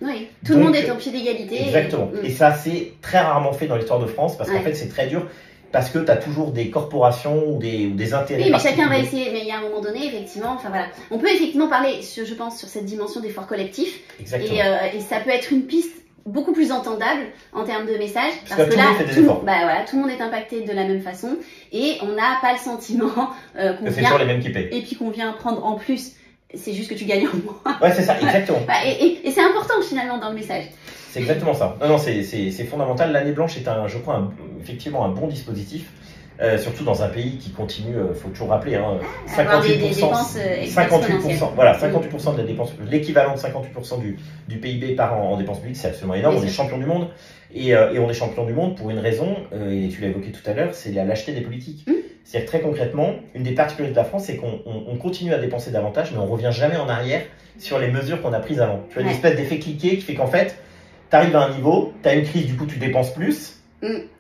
Tout le monde est au pied d'égalité. Exactement. Et ça, c'est très rarement fait dans l'histoire de France parce qu'en fait, c'est très dur. Parce que tu as toujours des corporations ou des intérêts. Oui, mais chacun va essayer. Mais il y a un moment donné, effectivement, on peut effectivement parler, je pense, sur cette dimension d'effort collectif. Exactement. Et ça peut être une piste beaucoup plus entendable en termes de message. Parce que là, tout le monde est impacté de la même façon. Et on n'a pas le sentiment que c'est toujours les mêmes qui payent. Et puis qu'on vient prendre en plus. C'est juste que tu gagnes en moins. Ouais, c'est ça, exactement. Et c'est important finalement dans le message. C'est exactement ça. Non, c'est fondamental. L'année blanche est, je crois, effectivement un bon dispositif. Surtout dans un pays qui continue, faut toujours rappeler, 58%, 58%, voilà, 58% de la dépense, l'équivalent de 58% du PIB par an en dépenses publiques, c'est absolument énorme. On est champion du monde et on est champion du monde pour une raison, et tu l'as évoqué tout à l'heure, c'est la lâcheté des politiques. C'est-à-dire très concrètement, une des particularités de la France, c'est qu'on continue à dépenser davantage, mais on revient jamais en arrière sur les mesures qu'on a prises avant. Tu as une espèce d'effet cliquet qui fait qu'en fait, tu arrives à un niveau, tu as une crise, du coup tu dépenses plus.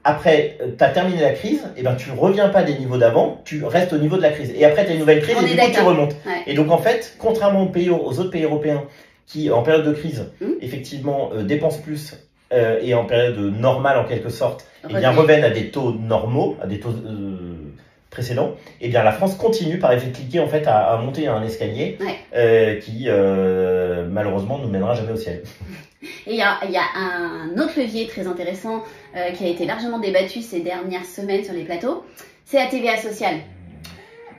Après, tu as terminé la crise, et tu reviens pas des niveaux d'avant, tu restes au niveau de la crise. Et après, tu as une nouvelle crise et du coup, tu remontes. Et donc, en fait, contrairement aux autres pays européens qui, en période de crise, effectivement, dépensent plus et en période normale, en quelque sorte, reviennent à des taux normaux, à des taux précédents, et bien la France continue par effet cliquet en fait à monter un escalier qui malheureusement nous mènera jamais au ciel. Et il y a un autre levier très intéressant qui a été largement débattu ces dernières semaines sur les plateaux, c'est la TVA sociale.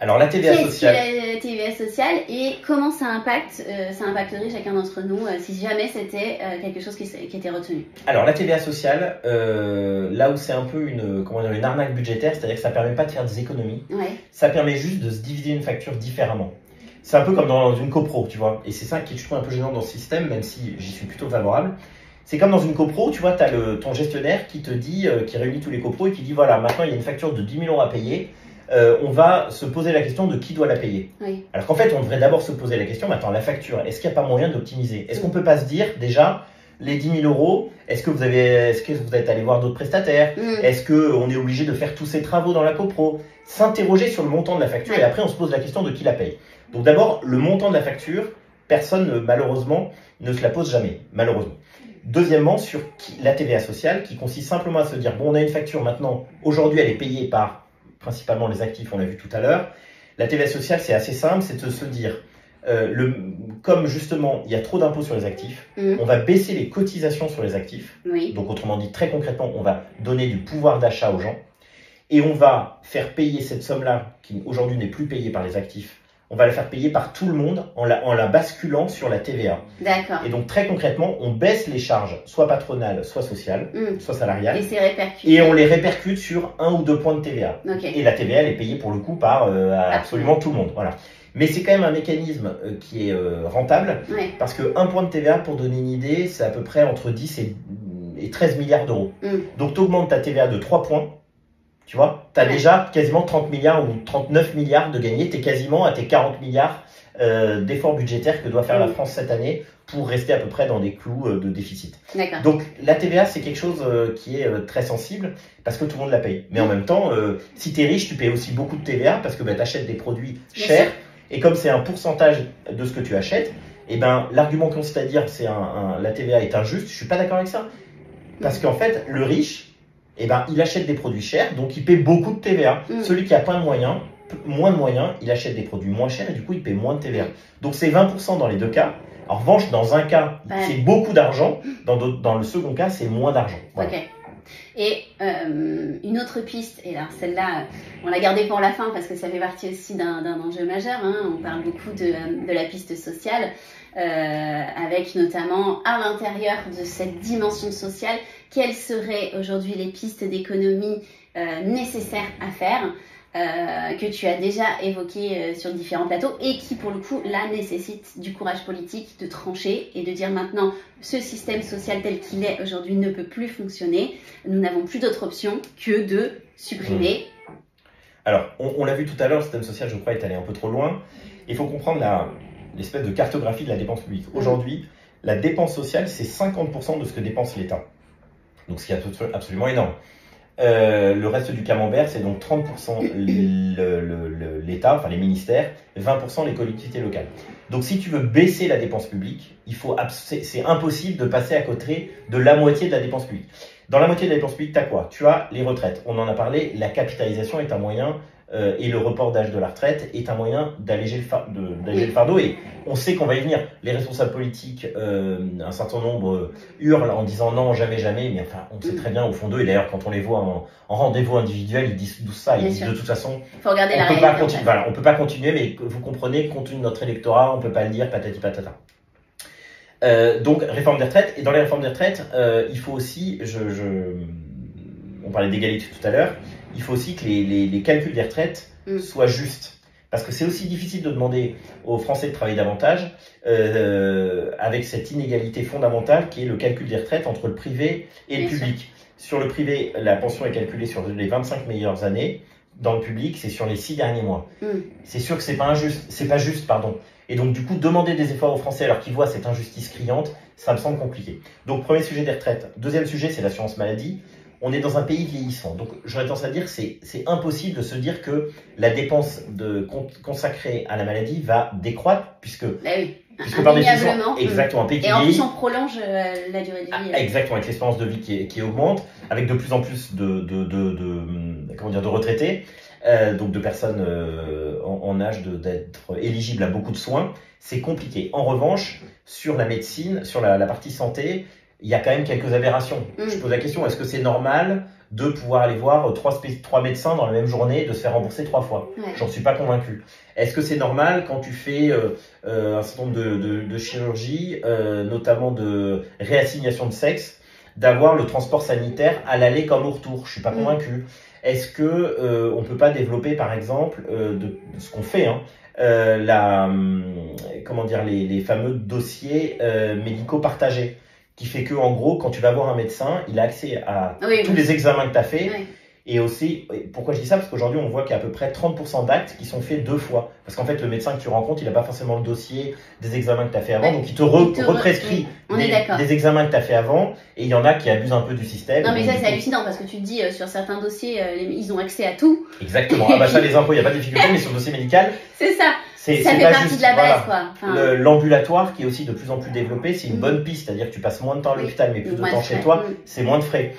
Alors la TVA sociale. La TVA sociale et comment ça impacterait chacun d'entre nous si jamais c'était quelque chose qui était retenu. Alors la TVA sociale, là où c'est un peu une arnaque budgétaire, c'est-à-dire que ça permet pas de faire des économies, ça permet juste de se diviser une facture différemment. C'est un peu comme dans une copro, tu vois, et c'est ça qui je trouve un peu gênant dans ce système, même si j'y suis plutôt favorable. C'est comme dans une copro, tu vois, tu as ton gestionnaire qui te dit, qui réunit tous les copros et qui dit voilà, maintenant il y a une facture de 10 000 € à payer. On va se poser la question de qui doit la payer. Alors qu'en fait, on devrait d'abord se poser la question, mais attends, la facture, est-ce qu'il n'y a pas moyen d'optimiser? Est-ce qu'on ne peut pas se dire, déjà, les 10 000 euros, est-ce que vous êtes allé voir d'autres prestataires? Est-ce qu'on est obligé de faire tous ces travaux dans la copro? S'interroger sur le montant de la facture et après on se pose la question de qui la paye. Donc d'abord, le montant de la facture, personne malheureusement ne se la pose jamais, malheureusement. Deuxièmement, sur la TVA sociale qui consiste simplement à se dire, bon, on a une facture maintenant, aujourd'hui elle est payée par principalement les actifs, on l'a vu tout à l'heure. La TVA sociale, c'est assez simple, c'est de se dire, comme justement il y a trop d'impôts sur les actifs, on va baisser les cotisations sur les actifs. Donc autrement dit, très concrètement, on va donner du pouvoir d'achat aux gens et on va faire payer cette somme-là, qui aujourd'hui n'est plus payée par les actifs, on va la faire payer par tout le monde en la basculant sur la TVA. D'accord. Et donc très concrètement, on baisse les charges, soit patronales, soit sociales, soit salariales. Et c'est répercuté. Et on les répercute sur 1 ou 2 points de TVA. Okay. Et la TVA, elle est payée pour le coup par absolument tout le monde. Voilà. Mais c'est quand même un mécanisme qui est rentable, parce que 1 point de TVA, pour donner une idée, c'est à peu près entre 10 et 13 milliards d'euros. Donc tu augmentes ta TVA de 3 points. Tu vois, tu as déjà quasiment 30 milliards ou 39 milliards de gagnés. Tu es quasiment à tes 40 milliards d'efforts budgétaires que doit faire la France cette année pour rester à peu près dans des clous de déficit. Donc la TVA, c'est quelque chose qui est très sensible parce que tout le monde la paye. Mais en même temps, si tu es riche, tu payes aussi beaucoup de TVA parce que tu achètes des produits chers. Et comme c'est un pourcentage de ce que tu achètes, et ben, l'argument consiste à dire que la TVA est injuste. Je suis pas d'accord avec ça. Parce qu'en fait, le riche, eh ben, il achète des produits chers, donc il paie beaucoup de TVA. Celui qui a moins de moyens, il achète des produits moins chers et du coup, il paie moins de TVA. Donc, c'est 20% dans les deux cas. En revanche, dans un cas, c'est beaucoup d'argent. Dans le second cas, c'est moins d'argent. Voilà. Ok. Et une autre piste, et alors celle-là, on l'a gardée pour la fin parce que ça fait partie aussi d'un enjeu majeur. On parle beaucoup de la piste sociale, avec notamment à l'intérieur de cette dimension sociale, quelles seraient aujourd'hui les pistes d'économie nécessaires à faire, que tu as déjà évoquées sur différents plateaux et qui pour le coup là nécessitent du courage politique de trancher et de dire maintenant ce système social tel qu'il est aujourd'hui ne peut plus fonctionner, nous n'avons plus d'autre option que de supprimer. Alors on l'a vu tout à l'heure, le système social je crois est allé un peu trop loin. Il faut comprendre l'espèce de cartographie de la dépense publique. Aujourd'hui, la dépense sociale c'est 50% de ce que dépense l'État, donc ce qui est absolument énorme. Le reste du camembert, c'est donc 30% l'État, enfin les ministères, 20% les collectivités locales. Donc si tu veux baisser la dépense publique, c'est impossible de passer à côté de la moitié de la dépense publique. Dans la moitié de la dépense publique, tu as quoi? Tu as les retraites. On en a parlé, la capitalisation est un moyen, et le report d'âge de la retraite est un moyen d'alléger le fardeau. Et on sait qu'on va y venir. Les responsables politiques, un certain nombre, hurlent en disant non, jamais, jamais. Mais enfin, on sait très bien au fond d'eux. Et d'ailleurs, quand on les voit en rendez-vous individuel, ils disent tout ça. Ils disent de toute façon, faut regarder on ne peut pas continuer, mais vous comprenez, compte tenu de notre électorat, on ne peut pas le dire, patati patata. Donc, réforme des retraites. Et dans les réformes des retraites, il faut aussi, on parlait d'égalité tout à l'heure, il faut aussi que les calculs des retraites soient justes. Parce que c'est aussi difficile de demander aux Français de travailler davantage avec cette inégalité fondamentale qui est le calcul des retraites entre le privé et le public. Sur le privé, la pension est calculée sur les 25 meilleures années. Dans le public, c'est sur les 6 derniers mois. C'est sûr que c'est pas juste, pardon. Et donc, du coup, demander des efforts aux Français alors qu'ils voient cette injustice criante, ça me semble compliqué. Donc, premier sujet des retraites. Deuxième sujet, c'est l'assurance maladie. On est dans un pays vieillissant. Donc, j'aurais tendance à dire que c'est impossible de se dire que la dépense consacrée à la maladie va décroître, puisque par définition, exactement, un pays qui vieillit. Et en plus, on prolonge la durée de vie. Exactement, avec l'espérance de vie qui augmente, avec de plus en plus de retraités, donc de personnes en âge d'être éligibles à beaucoup de soins. C'est compliqué. En revanche, sur la médecine, sur la partie santé, il y a quand même quelques aberrations. Je pose la question, est-ce que c'est normal de pouvoir aller voir trois médecins dans la même journée, de se faire rembourser 3 fois? J'en suis pas convaincu. Est-ce que c'est normal quand tu fais un certain nombre de chirurgies, notamment de réassignation de sexe, d'avoir le transport sanitaire à l'aller comme au retour? Je suis pas convaincu. Est-ce que on peut pas développer, par exemple, de ce qu'on fait, les fameux dossiers médicaux partagés, qui fait que, en gros, quand tu vas voir un médecin, il a accès à tous les examens que tu as fait. Et aussi, pourquoi je dis ça? Parce qu'aujourd'hui, on voit qu'il y a à peu près 30% d'actes qui sont faits 2 fois. Parce qu'en fait, le médecin que tu rencontres, il n'a pas forcément le dossier des examens que tu as fait avant. Donc, il te represcrit des examens que tu as fait avant. Et il y en a qui abusent un peu du système. Non, mais ça, c'est hallucinant parce que tu te dis, sur certains dossiers, ils ont accès à tout. Exactement. Ah bah ça, les impôts, il n'y a pas de difficulté, mais sur le dossier médical. C'est ça. Ça fait partie de la base, quoi. Enfin... L'ambulatoire, qui est aussi de plus en plus développé, c'est une bonne piste. C'est-à-dire que tu passes moins de temps à l'hôpital, mais plus de temps chez toi. C'est moins de frais.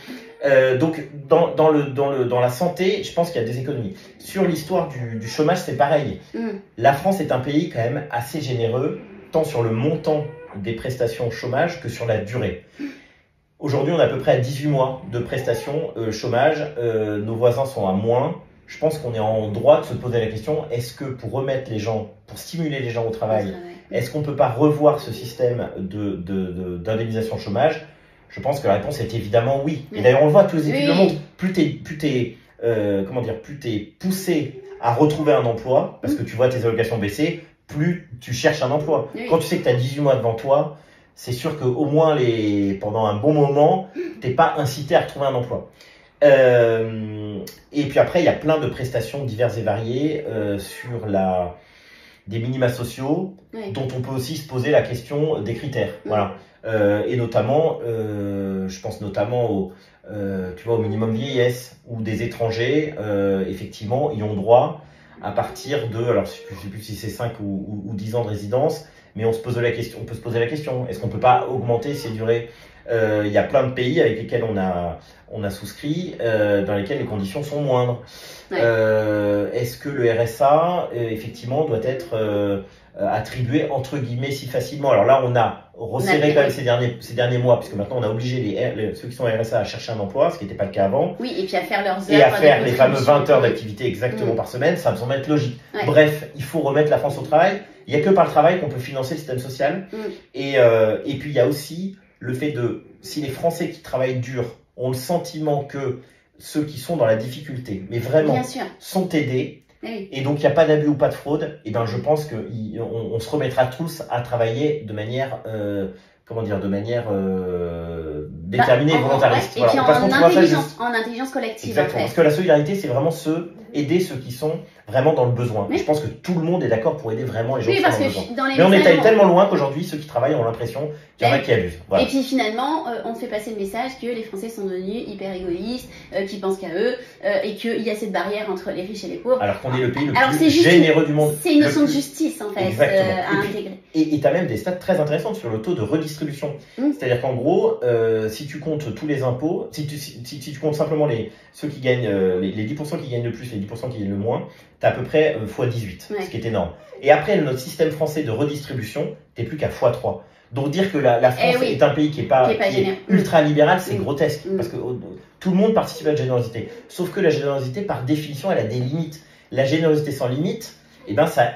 Donc, dans la santé, je pense qu'il y a des économies. Sur l'histoire du chômage, c'est pareil. La France est un pays quand même assez généreux, tant sur le montant des prestations au chômage que sur la durée. Aujourd'hui, on est à peu près à 18 mois de prestations chômage. Nos voisins sont à moins. Je pense qu'on est en droit de se poser la question, est-ce que pour remettre les gens, pour stimuler les gens au travail, est-ce qu'on ne peut pas revoir ce système d'indemnisation chômage? Je pense que la réponse est évidemment oui. Et d'ailleurs, on le voit, tous les études le montrent. Plus t'es poussé à retrouver un emploi, parce que tu vois tes allocations baisser, plus tu cherches un emploi. Quand tu sais que tu as 18 mois devant toi, c'est sûr qu'au moins pendant un bon moment, tu n'es pas incité à retrouver un emploi. Et puis après, il y a plein de prestations diverses et variées sur des minima sociaux, dont on peut aussi se poser la question des critères. Voilà. Et notamment, je pense notamment au minimum vieillesse, où des étrangers, effectivement, y ont droit à partir de, alors je ne sais plus si c'est 5 ou 10 ans de résidence, mais on peut se poser la question, est-ce qu'on ne peut pas augmenter ces durées? Il y a plein de pays avec lesquels on a souscrit, dans lesquels les conditions sont moindres. Est-ce que le RSA, effectivement, doit être attribué entre guillemets si facilement? Alors là, on a resserré quand même ces derniers mois, puisque maintenant on a obligé ceux qui sont au RSA à chercher un emploi, ce qui n'était pas le cas avant. Oui, et puis à faire leurs heures. Et à faire les fameux 20 heures d'activité exactement par semaine, ça me semble être logique. Bref, il faut remettre la France au travail. Il n'y a que par le travail qu'on peut financer le système social. Et puis il y a aussi le fait si les Français qui travaillent dur ont le sentiment que ceux qui sont dans la difficulté, mais vraiment sont aidés, et donc il n'y a pas d'abus ou pas de fraude, et ben je pense qu'on se remettra tous à travailler de manière déterminée et volontariste. Et puis en intelligence collective. Exactement, parce que la solidarité, c'est vraiment aider ceux qui sont vraiment dans le besoin. Je pense que tout le monde est d'accord pour aider vraiment les gens qui sont dans le besoin. Mais on est allé tellement loin qu'aujourd'hui, ceux qui travaillent ont l'impression qu'il y en a qui abusent. Voilà. Et puis finalement, on fait passer le message que les Français sont devenus hyper égoïstes, qu'ils pensent qu'à eux, et qu'il y a cette barrière entre les riches et les pauvres. Alors qu'on est le pays le plus généreux du monde. C'est une notion de justice, en fait, à intégrer. Et tu as même des stats très intéressantes sur le taux de redistribution. C'est-à-dire qu'en gros, si tu comptes tous les impôts, si tu comptes simplement ceux qui gagnent, les 10% qui gagnent le plus, les 10% qui gagnent le moins, tu as à peu près x18, ce qui est énorme. Et après, notre système français de redistribution, tu n'es plus qu'à x3. Donc dire que la France est un pays qui est ultra libéral, c'est grotesque. Parce que tout le monde participe à la générosité. Sauf que la générosité, par définition, elle a des limites. La générosité sans limite, eh ben ça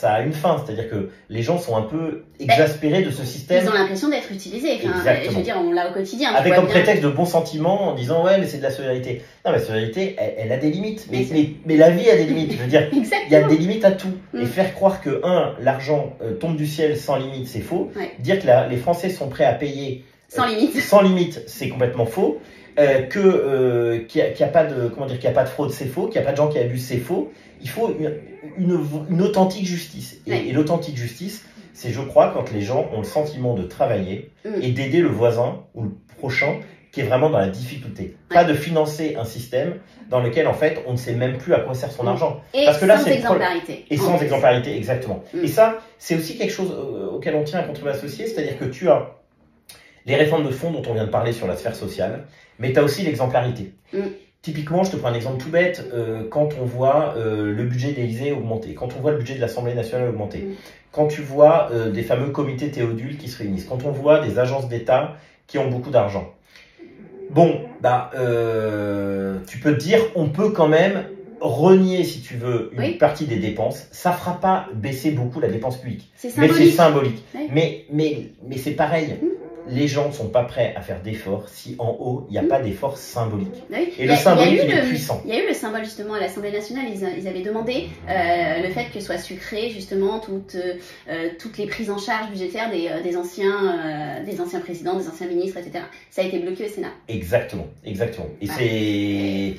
a une fin. C'est-à-dire que les gens sont un peu exaspérés de ce système. Ils ont l'impression d'être utilisés. Je veux dire, on l'a au quotidien. Avec comme prétexte de bons sentiments, en disant ouais, mais c'est de la solidarité. Non, mais la solidarité, elle a des limites. Mais la vie a des limites. Je veux dire, il y a des limites à tout. Et faire croire que, l'argent tombe du ciel sans limite, c'est faux. Dire que les Français sont prêts à payer sans limite, c'est complètement faux. Qu'il n'y a pas de fraude, c'est faux. Qu'il n'y a pas de gens qui abusent, c'est faux. Il faut une authentique justice. Et l'authentique justice, c'est, je crois, quand les gens ont le sentiment de travailler et d'aider le voisin ou le prochain qui est vraiment dans la difficulté. Pas de financer un système dans lequel, en fait, on ne sait même plus à quoi sert son argent. Parce que là, sans exemplarité. Et sans exemplarité, exactement. Et ça, c'est aussi quelque chose auquel on tient à contribuer associé, c'est-à-dire que tu as les réformes de fond dont on vient de parler sur la sphère sociale, mais tu as aussi l'exemplarité. Typiquement, je te prends un exemple tout bête, quand on voit le budget de l'Élysée augmenter, quand on voit le budget de l'Assemblée nationale augmenter, quand tu vois des fameux comités Théodule qui se réunissent, quand on voit des agences d'État qui ont beaucoup d'argent. Bon, tu peux te dire, on peut quand même renier, si tu veux, une partie des dépenses. Ça fera pas baisser beaucoup la dépense publique. C'est symbolique. Mais c'est symbolique. Mais c'est pareil. les gens ne sont pas prêts à faire d'efforts si en haut, il n'y a pas d'efforts symboliques. Oui. Et le symbolique, il est puissant. Il y a eu le symbole justement à l'Assemblée nationale, ils avaient demandé le fait que soit sucré justement toutes les prises en charge budgétaires des anciens présidents, des anciens ministres, etc. Ça a été bloqué au Sénat. Exactement. Et ouais.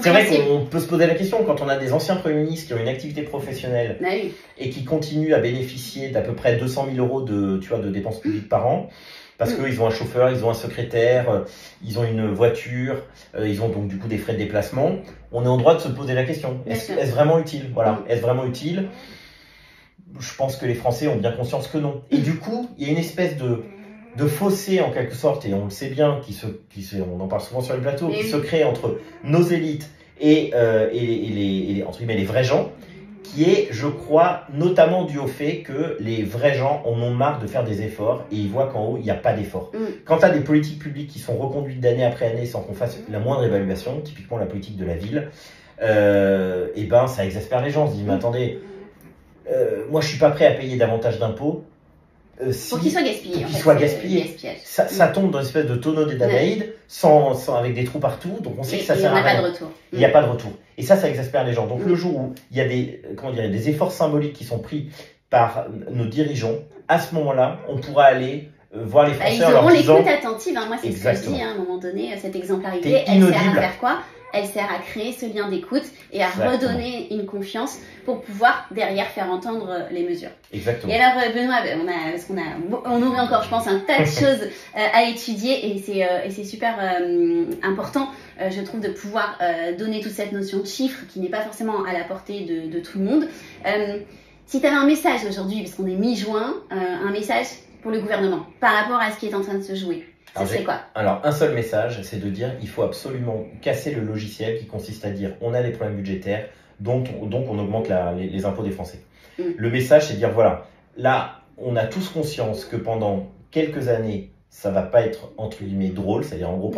C'est vrai qu'on peut se poser la question, quand on a des anciens premiers ministres qui ont une activité professionnelle oui. et qui continuent à bénéficier d'à peu près 200 000 euros de dépenses publiques par an, parce qu'ils ont un chauffeur, ils ont un secrétaire, ils ont une voiture, ils ont donc du coup des frais de déplacement, on est en droit de se poser la question. Est-ce vraiment utile? Voilà. Est-ce vraiment utile? Je pense que les Français ont bien conscience que non. Et du coup, il y a une espèce de fossé en quelque sorte, et on le sait bien, on en parle souvent sur les plateaux, qui se crée entre nos élites et entre guillemets, les vrais gens, qui est, je crois, notamment dû au fait que les vrais gens en ont marre de faire des efforts et ils voient qu'en haut, il n'y a pas d'efforts. Quand tu as des politiques publiques qui sont reconduites d'année après année sans qu'on fasse la moindre évaluation, typiquement la politique de la ville, et ben ça exaspère les gens. On se dit, mais attendez, moi je suis pas prêt à payer davantage d'impôts. Pour qu'il soit gaspillé. Pour qu'il soit gaspillé. Ça tombe dans une espèce de tonneau des Danaïdes, avec des trous partout, donc on sait que ça sert à rien. Il n'y a pas de retour. Il n'y a pas de retour. Et ça exaspère les gens. Donc le jour où il y a des efforts symboliques qui sont pris par nos dirigeants, à ce moment-là, on pourra aller voir les Français en leur disant... Ils auront l'écoute attentive, moi c'est ce que je dis, à un moment donné, cette exemplarité, elle sert à faire quoi? Elle sert à créer ce lien d'écoute et à redonner une confiance pour pouvoir derrière faire entendre les mesures. Exactement. Et alors Benoît, on aurait encore, je pense, un tas de choses à étudier et c'est super important, je trouve, de pouvoir donner toute cette notion de chiffres qui n'est pas forcément à la portée de tout le monde. Si tu avais un message aujourd'hui, parce qu'on est mi-juin, un message pour le gouvernement par rapport à ce qui est en train de se jouer. C'est quoi? Alors, un seul message, c'est de dire il faut absolument casser le logiciel qui consiste à dire on a des problèmes budgétaires, donc on augmente les impôts des Français. Le message, c'est de dire voilà, là, on a tous conscience que pendant quelques années, ça va pas être entre guillemets drôle, c'est-à-dire en gros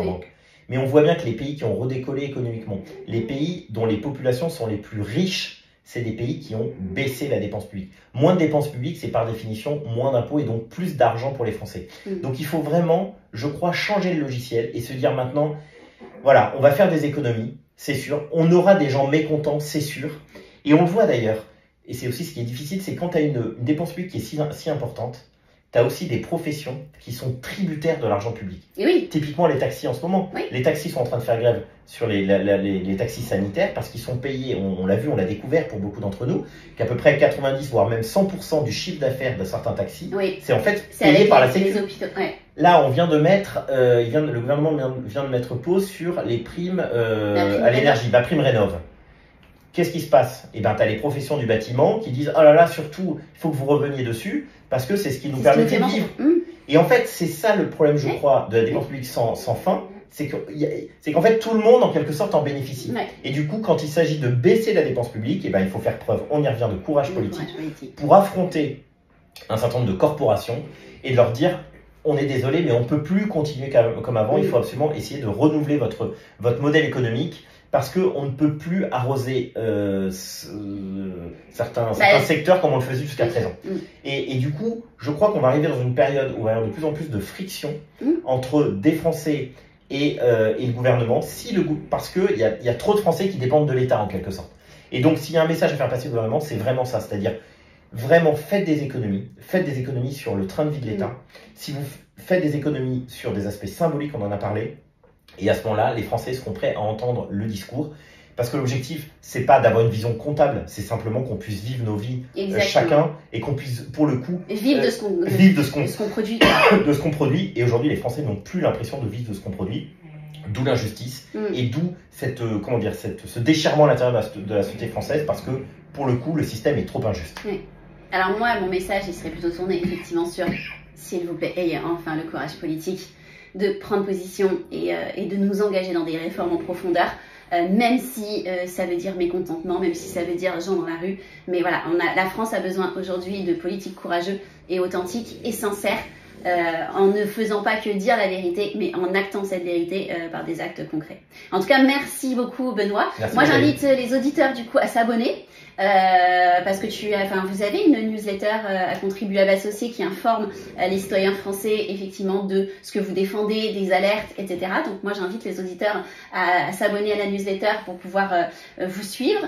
mais on voit bien que les pays qui ont redécollé économiquement, les pays dont les populations sont les plus riches, c'est des pays qui ont baissé la dépense publique. Moins de dépenses publiques, c'est par définition moins d'impôts et donc plus d'argent pour les Français. Donc il faut vraiment, je crois, changer le logiciel et se dire maintenant, voilà, on va faire des économies, c'est sûr. On aura des gens mécontents, c'est sûr. Et on le voit d'ailleurs, et c'est aussi ce qui est difficile, c'est quand tu as une dépense publique qui est si importante, tu as aussi des professions qui sont tributaires de l'argent public. Et oui. Typiquement les taxis en ce moment. Oui. Les taxis sont en train de faire grève sur les taxis sanitaires parce qu'ils sont payés, on l'a vu, on l'a découvert pour beaucoup d'entre nous, qu'à peu près 90 voire même 100% du chiffre d'affaires de certains taxis, c'est en fait payé par la Sécurité. Là, on vient de mettre, le gouvernement vient de mettre pause sur les primes à l'énergie, la prime Rénov'. Qu'est-ce qui se passe? Eh bien, tu as les professions du bâtiment qui disent « Oh là là, surtout, il faut que vous reveniez dessus parce que c'est ce qui nous permet de vivre. » Et en fait, c'est ça le problème, je crois, de la dépense publique sans fin. C'est qu'en fait, tout le monde, en quelque sorte, en bénéficie. Et du coup, quand il s'agit de baisser la dépense publique, eh ben, il faut faire preuve, on y revient, de courage politique pour affronter un certain nombre de corporations et de leur dire « On est désolé, mais on ne peut plus continuer comme avant. Il faut absolument essayer de renouveler votre modèle économique. » Parce qu'on ne peut plus arroser certains secteurs comme on le faisait jusqu'à présent. Et du coup, je crois qu'on va arriver dans une période où il va y avoir de plus en plus de friction entre des Français et le gouvernement, parce qu'il y a trop de Français qui dépendent de l'État en quelque sorte. Et donc, s'il y a un message à faire passer au gouvernement, c'est vraiment ça, c'est-à-dire vraiment faites des économies sur le train de vie de l'État. Si vous faites des économies sur des aspects symboliques, on en a parlé, et à ce moment-là, les Français seront prêts à entendre le discours. Parce que l'objectif, c'est pas d'avoir une vision comptable, c'est simplement qu'on puisse vivre nos vies chacun et qu'on puisse, pour le coup, vivre de ce qu'on produit. De ce qu'on produit. Et aujourd'hui, les Français n'ont plus l'impression de vivre de ce qu'on produit. D'où l'injustice et d'où ce déchirement à l'intérieur de la société française parce que, pour le coup, le système est trop injuste. Oui. Alors moi, mon message, il serait plutôt tourné effectivement sur, s'il vous plaît, ayez enfin le courage politique de prendre position et de nous engager dans des réformes en profondeur, même si ça veut dire mécontentement, même si ça veut dire gens dans la rue. Mais voilà, la France a besoin aujourd'hui de politiques courageuses et authentiques et sincères en ne faisant pas que dire la vérité, mais en actant cette vérité par des actes concrets. En tout cas, merci beaucoup Benoît. Merci, moi j'invite les auditeurs du coup à s'abonner. Parce que vous avez une newsletter à contribuables associés qui informe les citoyens français effectivement de ce que vous défendez, des alertes, etc. Donc moi j'invite les auditeurs à s'abonner à la newsletter pour pouvoir vous suivre.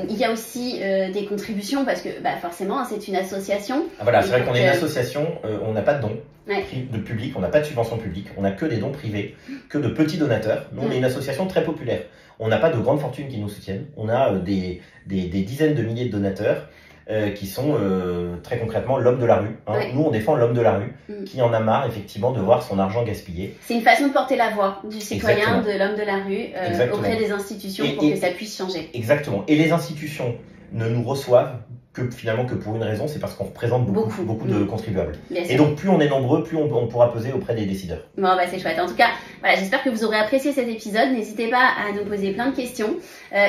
Il y a aussi des contributions parce que forcément c'est une association. Ah, voilà, c'est vrai qu'on est une association, on n'a pas de dons. Ouais. De public, on n'a pas de subvention publique, on n'a que des dons privés, que de petits donateurs. Nous, on est une association très populaire. On n'a pas de grandes fortunes qui nous soutiennent. On a des dizaines de milliers de donateurs qui sont très concrètement l'homme de la rue. Hein. Ouais. Nous, on défend l'homme de la rue qui en a marre effectivement de voir son argent gaspillé. C'est une façon de porter la voix du citoyen, Exactement. de l'homme de la rue auprès des institutions pour que ça puisse changer. Exactement. Et les institutions ne nous reçoivent que pour une raison, c'est parce qu'on représente beaucoup de contribuables. Et donc plus on est nombreux, plus on pourra peser auprès des décideurs. Bon c'est chouette. En tout cas, voilà, j'espère que vous aurez apprécié cet épisode. N'hésitez pas à nous poser plein de questions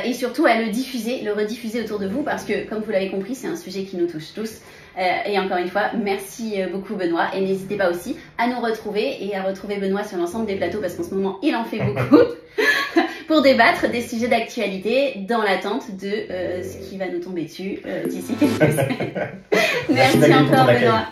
et surtout à le rediffuser autour de vous parce que comme vous l'avez compris, c'est un sujet qui nous touche tous. Et encore une fois, merci beaucoup Benoît et n'hésitez pas aussi à nous retrouver et à retrouver Benoît sur l'ensemble des plateaux parce qu'en ce moment il en fait beaucoup pour débattre des sujets d'actualité dans l'attente de ce qui va nous tomber dessus d'ici quelques semaines. Merci encore Benoît.